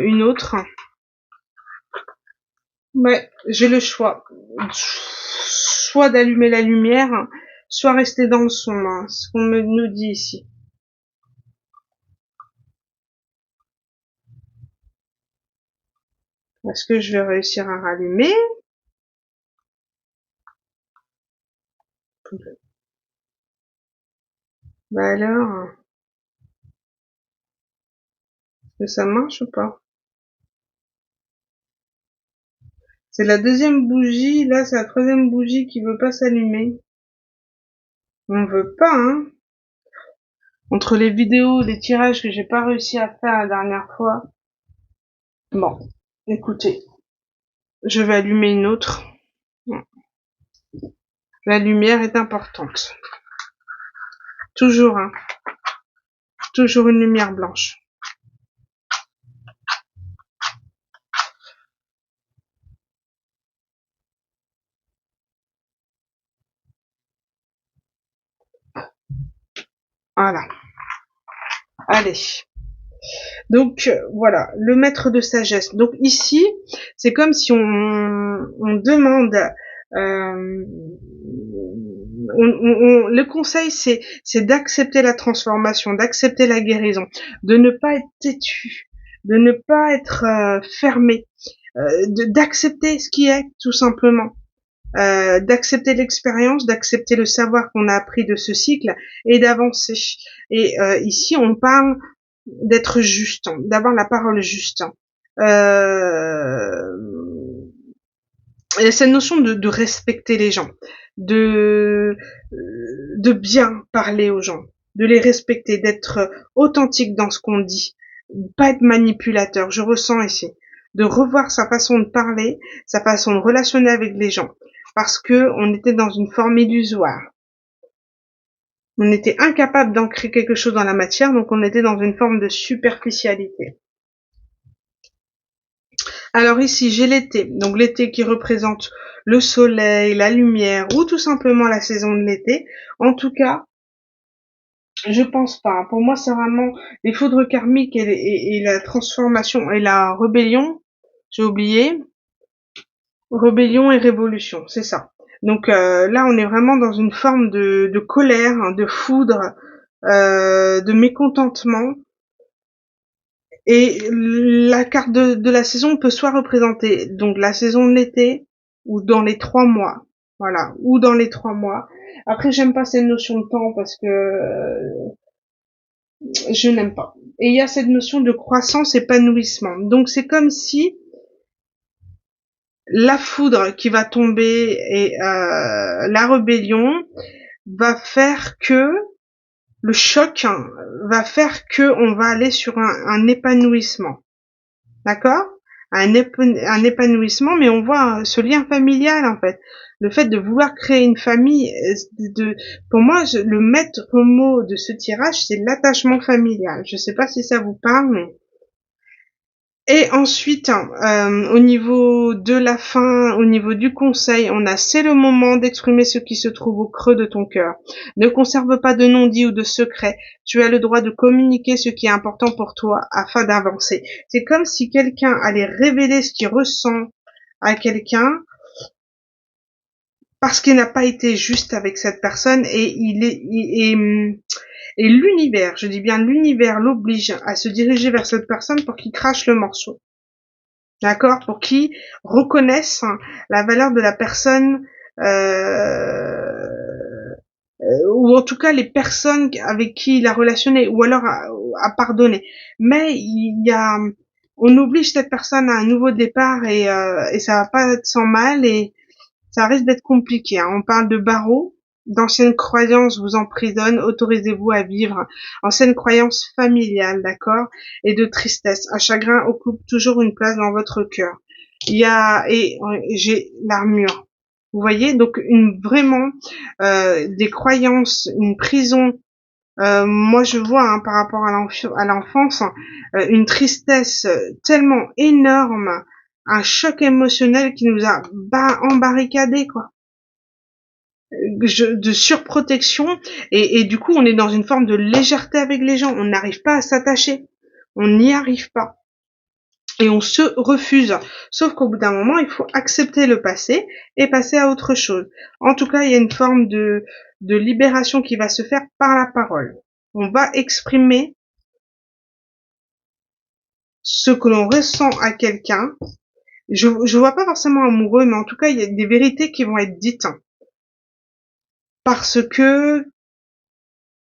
une autre. Ouais, j'ai le choix. Soit d'allumer la lumière, soit rester dans le son, hein, ce qu'on nous dit ici. Est-ce que je vais réussir à rallumer? Bah alors, est-ce que ça marche ou pas? C'est la deuxième bougie, là c'est la troisième bougie qui veut pas s'allumer. On veut pas, hein. Entre les vidéos, les tirages que j'ai pas réussi à faire la dernière fois. Bon, écoutez, je vais allumer une autre. La lumière est importante. Toujours, hein. Toujours une lumière blanche. Voilà. Allez. Donc voilà, le maître de sagesse. Donc ici, c'est comme si on demande le conseil, c'est d'accepter la transformation, d'accepter la guérison, de ne pas être têtu, de ne pas être fermé, d'accepter ce qui est, tout simplement. D'accepter l'expérience, d'accepter le savoir qu'on a appris de ce cycle et d'avancer. Et ici, on parle d'être juste, d'avoir la parole juste. Euh, il y a cette notion de respecter les gens, de bien parler aux gens, de les respecter, d'être authentique dans ce qu'on dit, pas être manipulateur. Je ressens ici de revoir sa façon de parler, sa façon de relationner avec les gens, parce que on était dans une forme illusoire. On était incapable d'ancrer quelque chose dans la matière, donc on était dans une forme de superficialité. Alors ici, j'ai l'été. Donc l'été qui représente le soleil, la lumière, ou tout simplement la saison de l'été. En tout cas, je pense pas. Pour moi, c'est vraiment les foudres karmiques et la transformation et la rébellion. J'ai oublié. Rébellion et révolution, c'est ça. Donc là, on est vraiment dans une forme de colère, hein, de foudre, de mécontentement. Et la carte de la saison peut soit représenter donc la saison de l'été ou dans les 3 mois. Voilà, ou dans les 3 mois. Après, j'aime pas cette notion de temps parce que je n'aime pas. Et il y a cette notion de croissance, épanouissement. Donc c'est comme si la foudre qui va tomber et la rébellion va faire que le choc va faire que on va aller sur un épanouissement. D'accord? Un épanouissement, mais on voit ce lien familial, en fait. Le fait de vouloir créer une famille, pour moi, le maître mot de ce tirage, c'est l'attachement familial. Je sais pas si ça vous parle, mais... Et ensuite, au niveau de la fin, au niveau du conseil, on a c'est le moment d'exprimer ce qui se trouve au creux de ton cœur. Ne conserve pas de non-dit ou de secret. Tu as le droit de communiquer ce qui est important pour toi afin d'avancer. C'est comme si quelqu'un allait révéler ce qu'il ressent à quelqu'un parce qu'il n'a pas été juste avec cette personne et et l'univers, je dis bien l'univers, l'oblige à se diriger vers cette personne pour qu'il crache le morceau. D'accord, pour qu'ils reconnaissent la valeur de la personne, ou en tout cas les personnes avec qui il a relationné, ou alors à pardonner. Mais on oblige cette personne à un nouveau départ et ça va pas être sans mal et ça risque d'être compliqué. Hein. On parle de barreaux. D'anciennes croyances vous emprisonnent, autorisez-vous à vivre. Anciennes croyances familiales, d'accord, et de tristesse. Un chagrin occupe toujours une place dans votre cœur. J'ai l'armure. Vous voyez, donc vraiment des croyances, une prison. Moi, je vois par rapport à l'enfance, une tristesse tellement énorme, un choc émotionnel qui nous a embarricadés, quoi. De surprotection et du coup on est dans une forme de légèreté avec les gens, on n'arrive pas à s'attacher, on n'y arrive pas et on se refuse, sauf qu'au bout d'un moment il faut accepter le passé et passer à autre chose. En tout cas il y a une forme de libération qui va se faire par la parole, on va exprimer ce que l'on ressent à quelqu'un. Je vois pas forcément amoureux, mais en tout cas il y a des vérités qui vont être dites parce que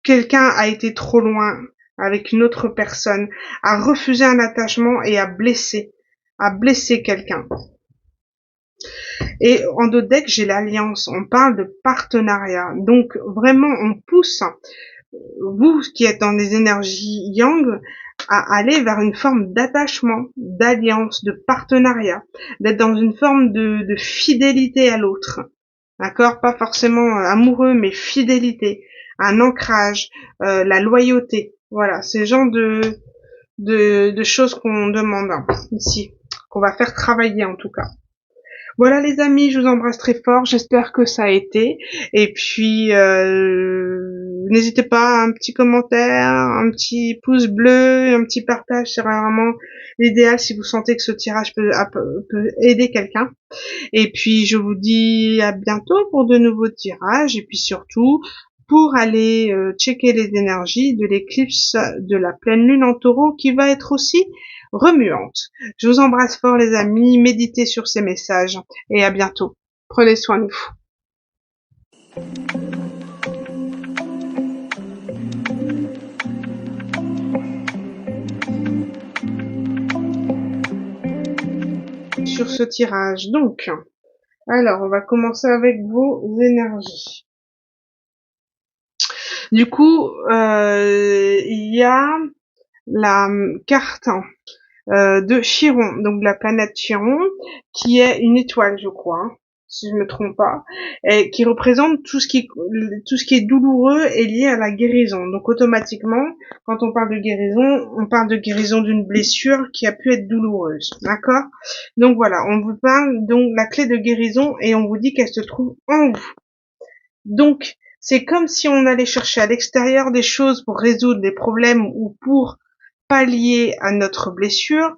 quelqu'un a été trop loin avec une autre personne, a refusé un attachement et a blessé quelqu'un. Et en dos deck, j'ai l'alliance, on parle de partenariat. Donc vraiment, on pousse vous qui êtes dans des énergies yang à aller vers une forme d'attachement, d'alliance, de partenariat, d'être dans une forme de fidélité à l'autre. D'accord? Pas forcément amoureux, mais fidélité, un ancrage, la loyauté. Voilà, c'est le genre de choses qu'on demande ici, qu'on va faire travailler en tout cas. Voilà les amis, je vous embrasse très fort, j'espère que ça a été. Et puis, n'hésitez pas, un petit commentaire, un petit pouce bleu, un petit partage, c'est vraiment l'idéal si vous sentez que ce tirage peut aider quelqu'un. Et puis je vous dis à bientôt pour de nouveaux tirages, et puis surtout pour aller checker les énergies de l'éclipse de la pleine lune en taureau qui va être aussi remuante. Je vous embrasse fort les amis, méditez sur ces messages et à bientôt. Prenez soin de vous. Sur ce tirage. Donc, alors, on va commencer avec vos énergies. Du coup, il y a la carte de Chiron, donc de la planète Chiron, qui est une étoile, je crois, si je me trompe pas, et qui représente tout ce qui est douloureux et lié à la guérison. Donc automatiquement, quand on parle de guérison d'une blessure qui a pu être douloureuse, d'accord? Donc voilà, on vous parle donc la clé de guérison et on vous dit qu'elle se trouve en vous. Donc c'est comme si on allait chercher à l'extérieur des choses pour résoudre des problèmes ou pour pallier à notre blessure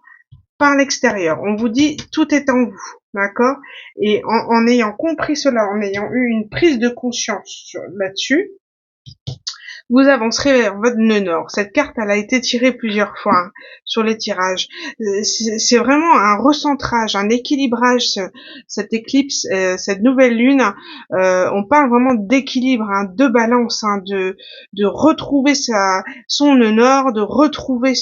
par l'extérieur. On vous dit tout est en vous, d'accord? Et en ayant compris cela, en ayant eu une prise de conscience là-dessus, vous avancerez vers votre nœud nord. Cette carte, elle a été tirée plusieurs fois hein, sur les tirages. C'est vraiment un recentrage, un équilibrage, cette éclipse, cette nouvelle lune. On parle vraiment d'équilibre, hein, de balance, hein, de retrouver son nœud nord, de retrouver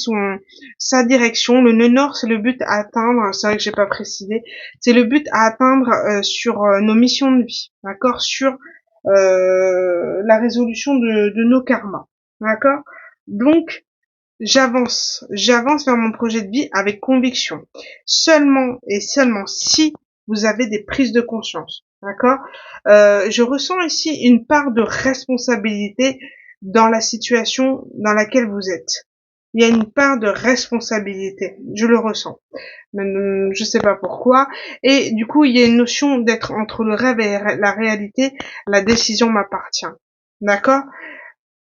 sa direction. Le nœud nord, c'est le but à atteindre. C'est vrai que j'ai pas précisé. C'est le but à atteindre sur nos missions de vie, d'accord, sur la résolution de nos karmas. D'accord? Donc, j'avance vers mon projet de vie avec conviction. Seulement et seulement si vous avez des prises de conscience. D'accord? Je ressens ici une part de responsabilité dans la situation dans laquelle vous êtes. Il y a une part de responsabilité. Je le ressens. Je sais pas pourquoi. Et du coup, il y a une notion d'être entre le rêve et la réalité. La décision m'appartient. D'accord?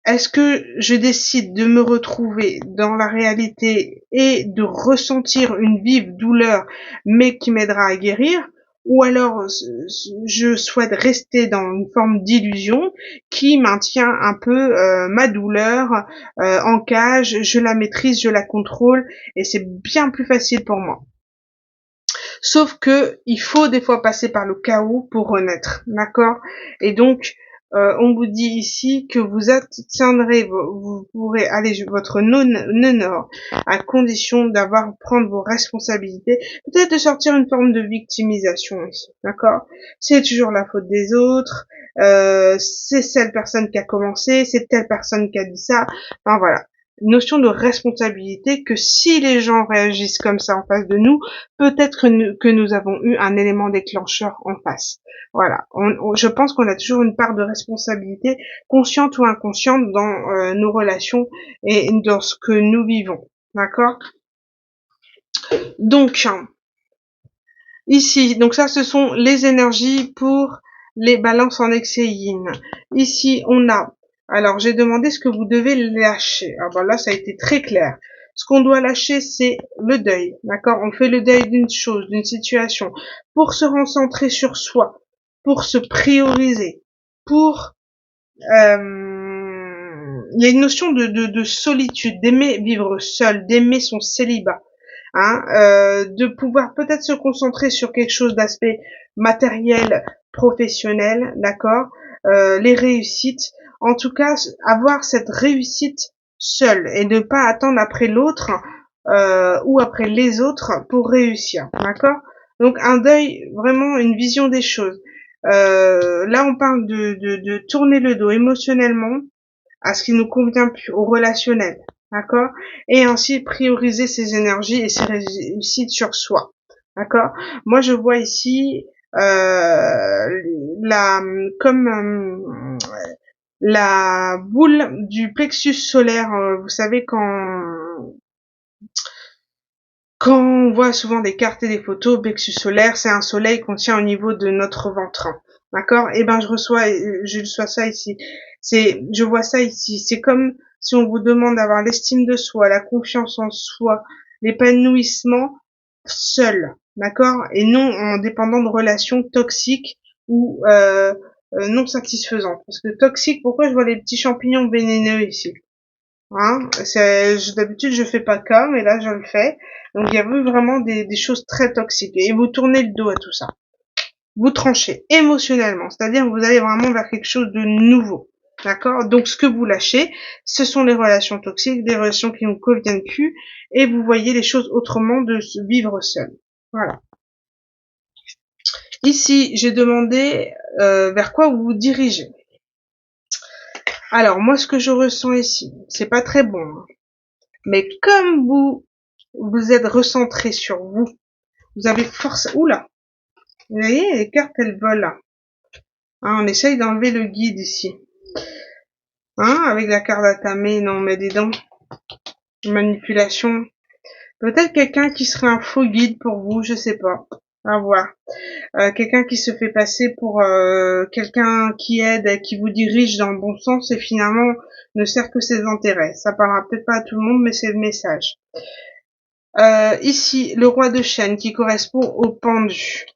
Est-ce que je décide de me retrouver dans la réalité et de ressentir une vive douleur, mais qui m'aidera à guérir? Ou alors je souhaite rester dans une forme d'illusion qui maintient un peu ma douleur en cage, je la maîtrise, je la contrôle et c'est bien plus facile pour moi. Sauf que il faut des fois passer par le chaos pour renaître, d'accord? Et donc on vous dit ici que vous atteindrez, vous pourrez aller votre nœud nord à condition prendre vos responsabilités, peut-être de sortir une forme de victimisation ici, d'accord? C'est toujours la faute des autres, c'est cette personne qui a commencé, c'est telle personne qui a dit ça, enfin voilà. Notion de responsabilité que si les gens réagissent comme ça en face de nous, peut-être que nous avons eu un élément déclencheur en face. Voilà, je pense qu'on a toujours une part de responsabilité, consciente ou inconsciente, dans nos relations et dans ce que nous vivons. D'accord? Donc, ici, donc ça, ce sont les énergies pour les balances en excès yin. Ici, on a, alors j'ai demandé ce que vous devez lâcher. Alors ben là, ça a été très clair. Ce qu'on doit lâcher, c'est le deuil. D'accord? On fait le deuil d'une chose, d'une situation, pour se recentrer sur soi, pour se prioriser, pour il y a une notion de solitude, d'aimer vivre seul, d'aimer son célibat, hein, de pouvoir peut-être se concentrer sur quelque chose d'aspect matériel, professionnel, d'accord, les réussites, en tout cas avoir cette réussite seule et ne pas attendre après l'autre ou après les autres pour réussir, d'accord. Donc un deuil, vraiment une vision des choses. Là, on parle de tourner le dos émotionnellement à ce qui nous convient plus, au relationnel, d'accord? Et ainsi prioriser ses énergies et ses réussites sur soi, d'accord? Moi, je vois ici comme la boule du plexus solaire. Vous savez quand on voit souvent des cartes et des photos, plexus solaire, c'est un soleil qu'on tient au niveau de notre ventre. d'accord? Et ben je reçois ça ici. Je vois ça ici. C'est comme si on vous demande d'avoir l'estime de soi, la confiance en soi, l'épanouissement seul, d'accord? Et non en dépendant de relations toxiques ou non satisfaisantes. Parce que toxique, pourquoi je vois les petits champignons vénéneux ici? Hein? D'habitude je fais pas cas, mais là je le fais. Donc il y a vraiment des choses très toxiques. Et vous tournez le dos à tout ça. Vous tranchez émotionnellement, c'est-à-dire que vous allez vraiment vers quelque chose de nouveau. D'accord? Donc ce que vous lâchez, ce sont les relations toxiques, des relations qui ne conviennent plus, et vous voyez les choses autrement de vivre seul. Voilà. Ici, j'ai demandé vers quoi vous vous dirigez. Alors moi, ce que je ressens ici, c'est pas très bon, hein. Mais comme vous êtes recentré sur vous, vous avez force. Oula, vous voyez, les cartes elles volent là. Hein, on essaye d'enlever le guide ici. Hein, avec la carte d'Atame, non, mais dis donc, manipulation. Peut-être quelqu'un qui serait un faux guide pour vous, je sais pas. À voir. Quelqu'un qui se fait passer pour quelqu'un qui aide, qui vous dirige dans le bon sens et finalement ne sert que ses intérêts. Ça parlera peut-être pas à tout le monde, mais c'est le message. Ici, le roi de chaîne qui correspond au pendu.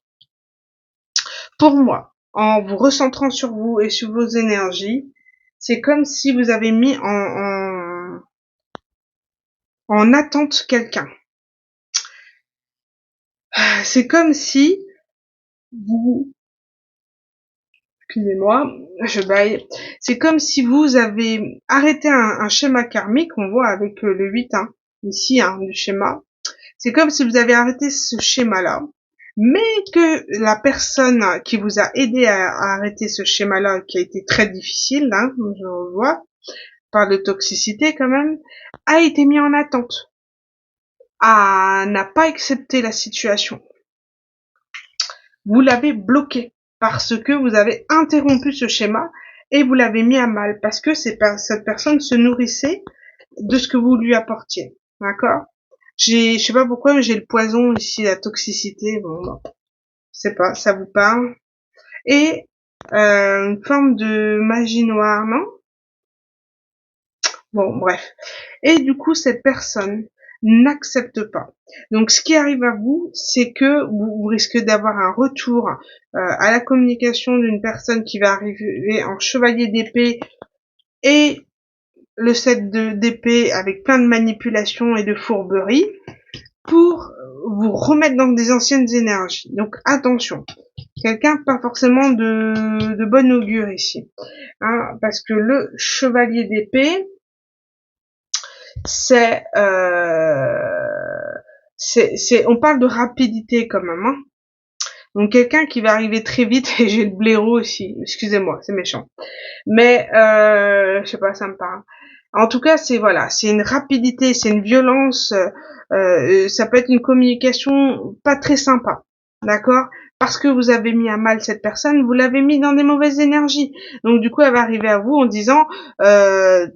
Pour moi, en vous recentrant sur vous et sur vos énergies, c'est comme si vous avez mis en attente quelqu'un. C'est comme si vous, excusez-moi, je baille. C'est comme si vous avez arrêté un schéma karmique, on voit avec le 8, hein, ici, hein, du schéma. C'est comme si vous avez arrêté ce schéma-là, mais que la personne qui vous a aidé à arrêter ce schéma-là, qui a été très difficile, hein, je le vois, par de toxicité quand même, a été mis en attente, n'a pas accepté la situation. Vous l'avez bloqué parce que vous avez interrompu ce schéma et vous l'avez mis à mal parce que cette personne se nourrissait de ce que vous lui apportiez. D'accord? Je sais pas pourquoi, mais j'ai le poison ici, la toxicité. Bon, je sais pas, ça vous parle. Et une forme de magie noire, non? Bon, bref. Et du coup, cette personne n'accepte pas. Donc, ce qui arrive à vous, c'est que vous risquez d'avoir un retour à la communication d'une personne qui va arriver en chevalier d'épée et le set d'épée avec plein de manipulations et de fourberies pour vous remettre dans des anciennes énergies. Donc, attention. Quelqu'un pas forcément de bon augure ici. Hein, parce que le chevalier d'épée, on parle de rapidité quand même, hein. Donc quelqu'un qui va arriver très vite, et j'ai le blaireau aussi, excusez-moi, c'est méchant. Mais, je sais pas, ça me parle. En tout cas, c'est une rapidité, c'est une violence, ça peut être une communication pas très sympa. D'accord? Parce que vous avez mis à mal cette personne, vous l'avez mis dans des mauvaises énergies. Donc du coup, elle va arriver à vous en disant, alors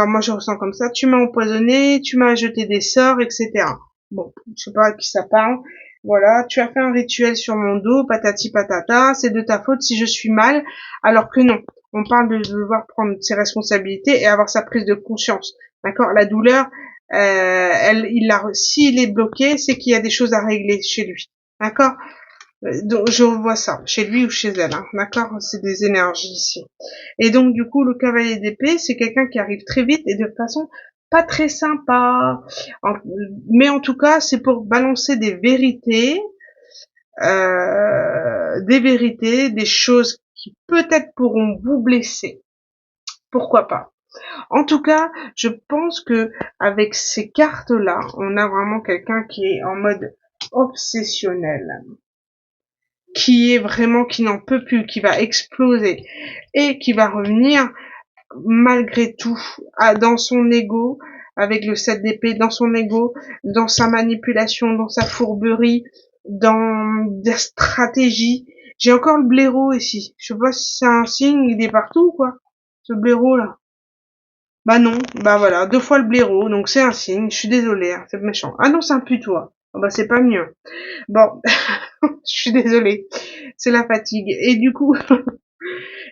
moi je ressens comme ça, tu m'as empoisonné, tu m'as jeté des sorts, etc. Bon, je sais pas à qui ça parle. Voilà, tu as fait un rituel sur mon dos, patati patata, c'est de ta faute si je suis mal, alors que non. On parle de devoir prendre ses responsabilités et avoir sa prise de conscience. D'accord? La douleur, s'il est bloqué, c'est qu'il y a des choses à régler chez lui. D'accord? Donc, je revois ça, chez lui ou chez elle, hein, d'accord? C'est des énergies ici. Et donc, du coup, le cavalier d'épée, c'est quelqu'un qui arrive très vite et de façon pas très sympa. Mais en tout cas, c'est pour balancer des vérités, des choses qui peut-être pourront vous blesser. Pourquoi pas? En tout cas, je pense que avec ces cartes-là, on a vraiment quelqu'un qui est en mode obsessionnel, qui n'en peut plus, qui va exploser et qui va revenir malgré tout dans son ego, avec le 7 d'épée, dans son ego, dans sa manipulation, dans sa fourberie, dans des stratégies. J'ai encore le blaireau ici. Je sais pas si c'est un signe, il est partout ou quoi, ce blaireau là. Bah non, bah voilà, 2 fois le blaireau, donc c'est un signe, je suis désolée, hein, c'est méchant. Ah non, c'est un putois. Oh, bah c'est pas mieux. Bon, je suis désolée, c'est la fatigue. Et du coup,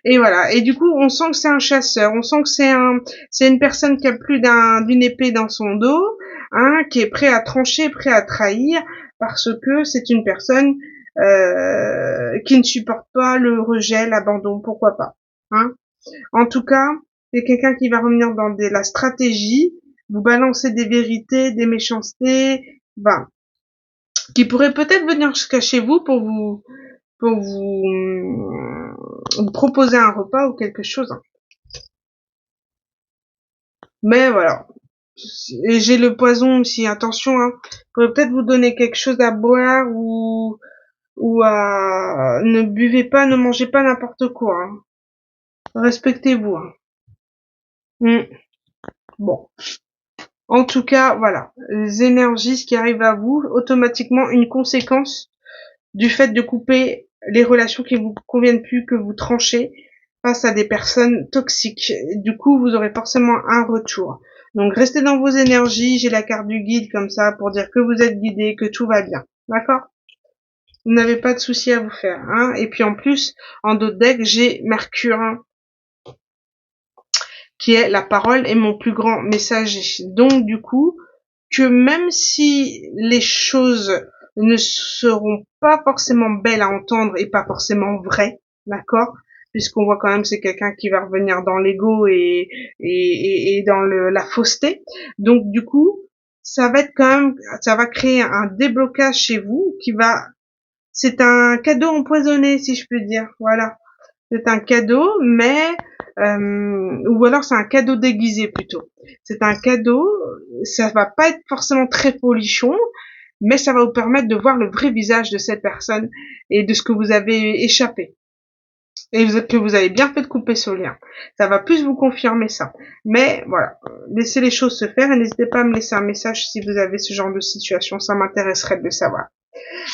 et voilà. Et du coup, on sent que c'est un chasseur. On sent que c'est une personne qui a plus d'une épée dans son dos, hein, qui est prêt à trancher, prêt à trahir, parce que c'est une personne qui ne supporte pas le rejet, l'abandon. Pourquoi pas, hein. En tout cas, c'est quelqu'un qui va revenir dans la stratégie, vous balancer des vérités, des méchancetés, ben, qui pourrait peut-être venir jusqu'à chez vous pour vous proposer un repas ou quelque chose. Mais voilà. Et j'ai le poison aussi, attention, hein. Je pourrais peut-être vous donner quelque chose à boire ou à, ne buvez pas, ne mangez pas n'importe quoi, hein. Respectez-vous, hein. Bon. En tout cas, voilà. Les énergies, ce qui arrive à vous, automatiquement une conséquence du fait de couper les relations qui vous conviennent plus, que vous tranchez face à des personnes toxiques. Du coup, vous aurez forcément un retour. Donc, restez dans vos énergies. J'ai la carte du guide comme ça pour dire que vous êtes guidé, que tout va bien. D'accord? Vous n'avez pas de soucis à vous faire, hein. Et puis, en plus, en d'autres decks, j'ai Mercure, hein, qui est la parole est mon plus grand messager. Donc, du coup, que même si les choses ne seront pas forcément belles à entendre et pas forcément vraies, d'accord, puisqu'on voit quand même c'est quelqu'un qui va revenir dans l'ego et dans la fausseté. Donc du coup, ça va être quand même, ça va créer un déblocage chez vous c'est un cadeau empoisonné si je peux dire, voilà. C'est un cadeau, mais ou alors c'est un cadeau déguisé plutôt. C'est un cadeau, ça va pas être forcément très folichon, mais ça va vous permettre de voir le vrai visage de cette personne et de ce que vous avez échappé. Et que vous avez bien fait de couper ce lien. Ça va plus vous confirmer ça. Mais voilà, laissez les choses se faire et n'hésitez pas à me laisser un message si vous avez ce genre de situation, ça m'intéresserait de le savoir.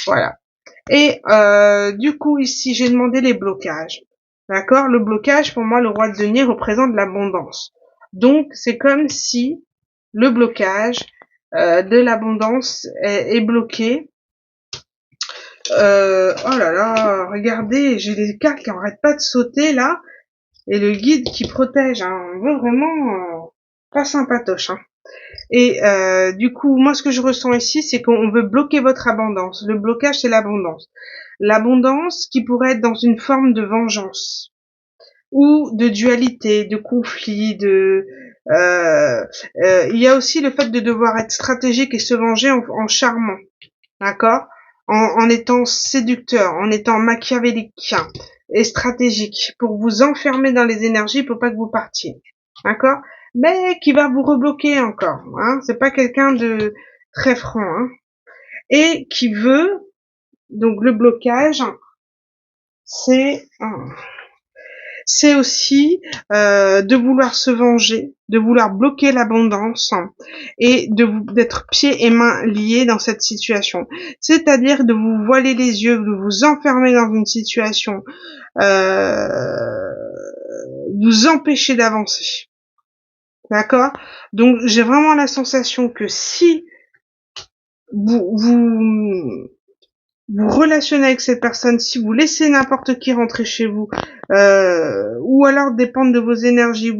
Voilà. Et du coup, ici, j'ai demandé les blocages. D'accord? Le blocage, pour moi, le roi de denier représente l'abondance. Donc, c'est comme si le blocage de l'abondance est bloqué. Oh là là, regardez, j'ai des cartes qui n'arrêtent pas de sauter là. Et le guide qui protège, hein. On veut vraiment pas sympatoche, hein. Et du coup, moi, ce que je ressens ici, c'est qu'on veut bloquer votre abondance. Le blocage, c'est l'abondance. L'abondance qui pourrait être dans une forme de vengeance ou de dualité, de conflit, il y a aussi le fait de devoir être stratégique et se venger en charmant, d'accord, en étant séducteur, en étant machiavélique et stratégique pour vous enfermer dans les énergies pour pas que vous partiez, d'accord, mais qui va vous rebloquer encore, hein, c'est pas quelqu'un de très franc, hein, et qui veut donc le blocage, c'est c'est aussi de vouloir se venger, de vouloir bloquer l'abondance et d'être pieds et mains liés dans cette situation. C'est-à-dire de vous voiler les yeux, de vous enfermer dans une situation, euh, vous empêcher d'avancer. D'accord? Donc j'ai vraiment la sensation que si vous vous relationnez avec cette personne, si vous laissez n'importe qui rentrer chez vous, ou alors dépendre de vos énergies,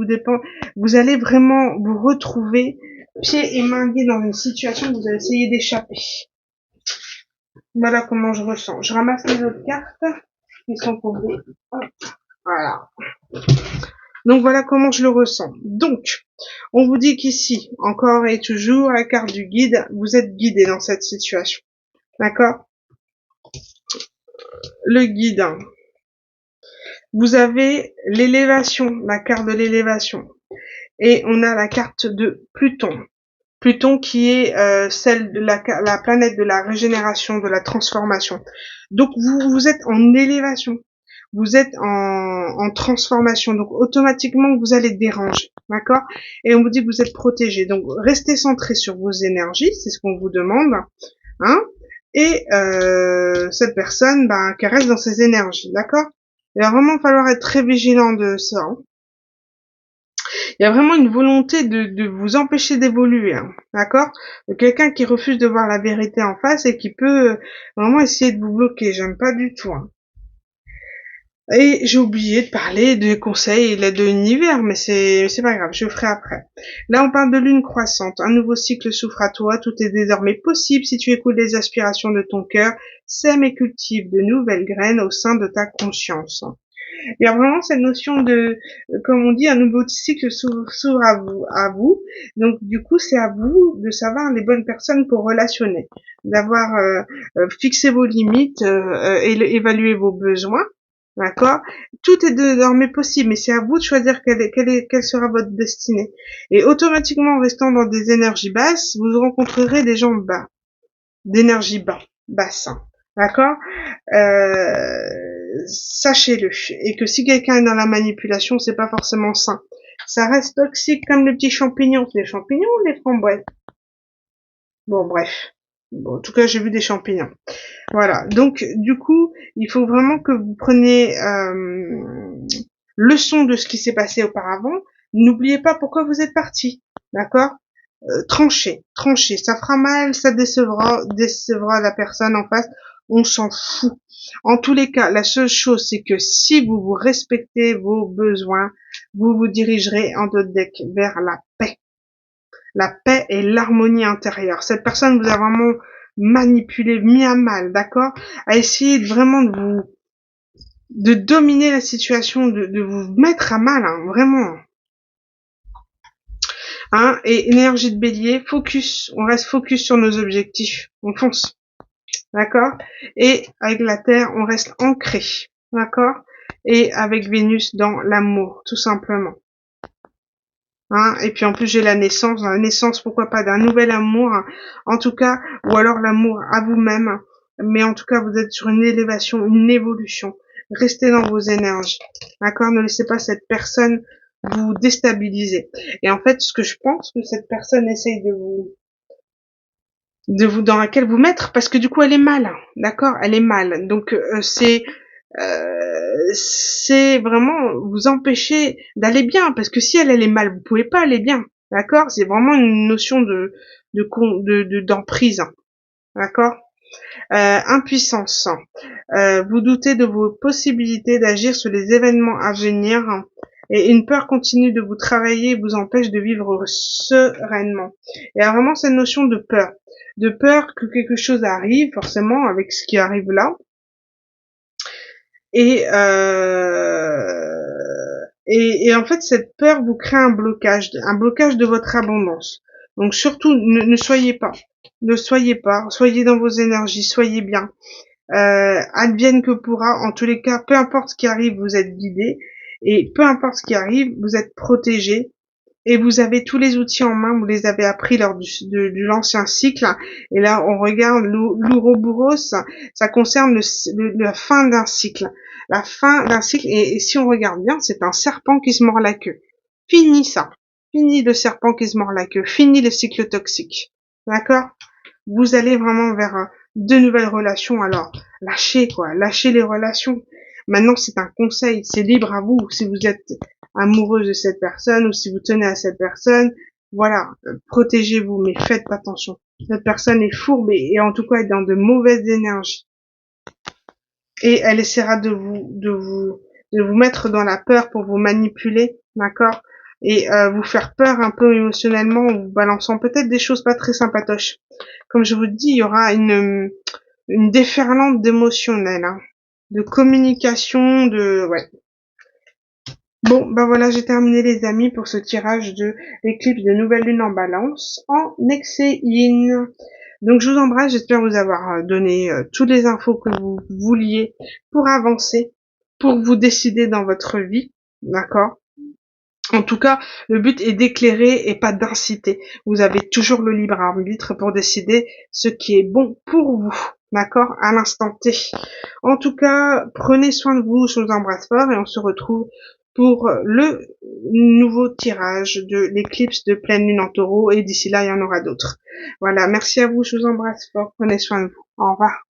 vous allez vraiment vous retrouver pieds et mains liés dans une situation que vous allez essayer d'échapper. Voilà comment je ressens. Je ramasse les autres cartes qui sont pour vous. Voilà. Donc voilà comment je le ressens. Donc, on vous dit qu'ici, encore et toujours, la carte du guide, vous êtes guidé dans cette situation. D'accord? Le guide. Vous avez l'élévation, la carte de l'élévation. Et on a la carte de Pluton. Pluton qui est celle de la planète de la régénération, de la transformation. Donc vous êtes en élévation. Vous êtes en transformation. Donc automatiquement vous allez déranger. D'accord? Et on vous dit que vous êtes protégé. Donc restez centré sur vos énergies. C'est ce qu'on vous demande. Hein? Et cette personne, qu'elle reste dans ses énergies. D'accord? Il va vraiment falloir être très vigilant de ça. Hein. Il y a vraiment une volonté de vous empêcher d'évoluer, hein, d'accord? Quelqu'un qui refuse de voir la vérité en face et qui peut vraiment essayer de vous bloquer. J'aime pas du tout, hein. Et j'ai oublié de parler des conseils et de l'aide de l'univers, mais c'est pas grave, je le ferai après. Là, on parle de lune croissante. Un nouveau cycle s'ouvre à toi. Tout est désormais possible si tu écoutes les aspirations de ton cœur, sème et cultive de nouvelles graines au sein de ta conscience. Il y a vraiment cette notion de, comme on dit, un nouveau cycle s'ouvre à vous. Donc, du coup, c'est à vous de savoir les bonnes personnes pour relationner, d'avoir fixé vos limites et évaluer vos besoins. D'accord? Tout est désormais possible, mais c'est à vous de choisir quelle sera votre destinée. Et automatiquement, en restant dans des énergies basses, vous rencontrerez des gens bas, d'énergie basse. Hein. D'accord? Sachez-le. Et que si quelqu'un est dans la manipulation, c'est pas forcément sain. Ça reste toxique comme les petits champignons. C'est les champignons ou les framboises? Bon, bref. Bon, en tout cas, j'ai vu des champignons. Voilà. Donc, du coup, il faut vraiment que vous preniez leçon de ce qui s'est passé auparavant. N'oubliez pas pourquoi vous êtes parti. D'accord? Tranchez. Ça fera mal, ça décevra la personne en face. On s'en fout. En tous les cas, la seule chose, c'est que si vous vous respectez vos besoins, vous vous dirigerez en deck vers la paix. La paix et l'harmonie intérieure. Cette personne vous a vraiment manipulé, mis à mal, d'accord? A essayé vraiment de dominer la situation, de vous mettre à mal, hein, vraiment. Hein, et énergie de bélier, focus, on reste focus sur nos objectifs, on fonce, d'accord? Et avec la terre, on reste ancré, d'accord? Et avec Vénus dans l'amour, tout simplement. Hein, et puis en plus j'ai la naissance, pourquoi pas, d'un nouvel amour, hein, en tout cas, ou alors l'amour à vous-même, mais en tout cas vous êtes sur une élévation, une évolution. Restez dans vos énergies, d'accord? Ne laissez pas cette personne vous déstabiliser. Et en fait, ce que je pense que cette personne essaye dans laquelle vous mettre, parce que du coup elle est mal, d'accord? Elle est mal. Donc c'est vraiment vous empêcher d'aller bien, parce que si elle est mal, vous pouvez pas aller bien, d'accord? C'est vraiment une notion d'emprise, d'accord? Impuissance. Vous doutez de vos possibilités d'agir sur les événements à venir, et une peur continue de vous travailler et vous empêche de vivre sereinement. Il y a vraiment cette notion de peur que quelque chose arrive, forcément, avec ce qui arrive là. Et en fait, cette peur vous crée un blocage de votre abondance. Donc surtout, ne soyez pas. Ne soyez pas. Soyez dans vos énergies, soyez bien. Advienne que pourra. En tous les cas, peu importe ce qui arrive, vous êtes guidé. Et peu importe ce qui arrive, vous êtes protégé. Et vous avez tous les outils en main, vous les avez appris lors de l'ancien cycle. Et là, on regarde l'Ouroboros, ça concerne la fin d'un cycle. La fin d'un cycle, et si on regarde bien, c'est un serpent qui se mord la queue. Fini ça. Fini le serpent qui se mord la queue. Fini le cycle toxique. D'accord? Vous allez vraiment vers de nouvelles relations. Alors, lâchez les relations. Maintenant, c'est un conseil, c'est libre à vous. Si vous êtes amoureuse de cette personne ou si vous tenez à cette personne, voilà, protégez-vous, mais faites attention. Cette personne est fourbe et en tout cas est dans de mauvaises énergies. Et elle essaiera de vous mettre dans la peur pour vous manipuler, d'accord? Et vous faire peur un peu émotionnellement en vous balançant peut-être des choses pas très sympatoches. Comme je vous dis, il y aura une déferlante d'émotionnel, hein, de communication, ouais. Bon, ben voilà, j'ai terminé les amis pour ce tirage de l'éclipse de nouvelle lune en balance en excès yin. Donc je vous embrasse, j'espère vous avoir donné toutes les infos que vous vouliez pour avancer, pour vous décider dans votre vie, d'accord? En tout cas, le but est d'éclairer et pas d'inciter. Vous avez toujours le libre arbitre pour décider ce qui est bon pour vous, d'accord, à l'instant T. En tout cas, prenez soin de vous, je vous embrasse fort et on se retrouve pour le nouveau tirage de l'éclipse de pleine lune en taureau et d'ici là, il y en aura d'autres. Voilà, merci à vous, je vous embrasse fort, prenez soin de vous. Au revoir.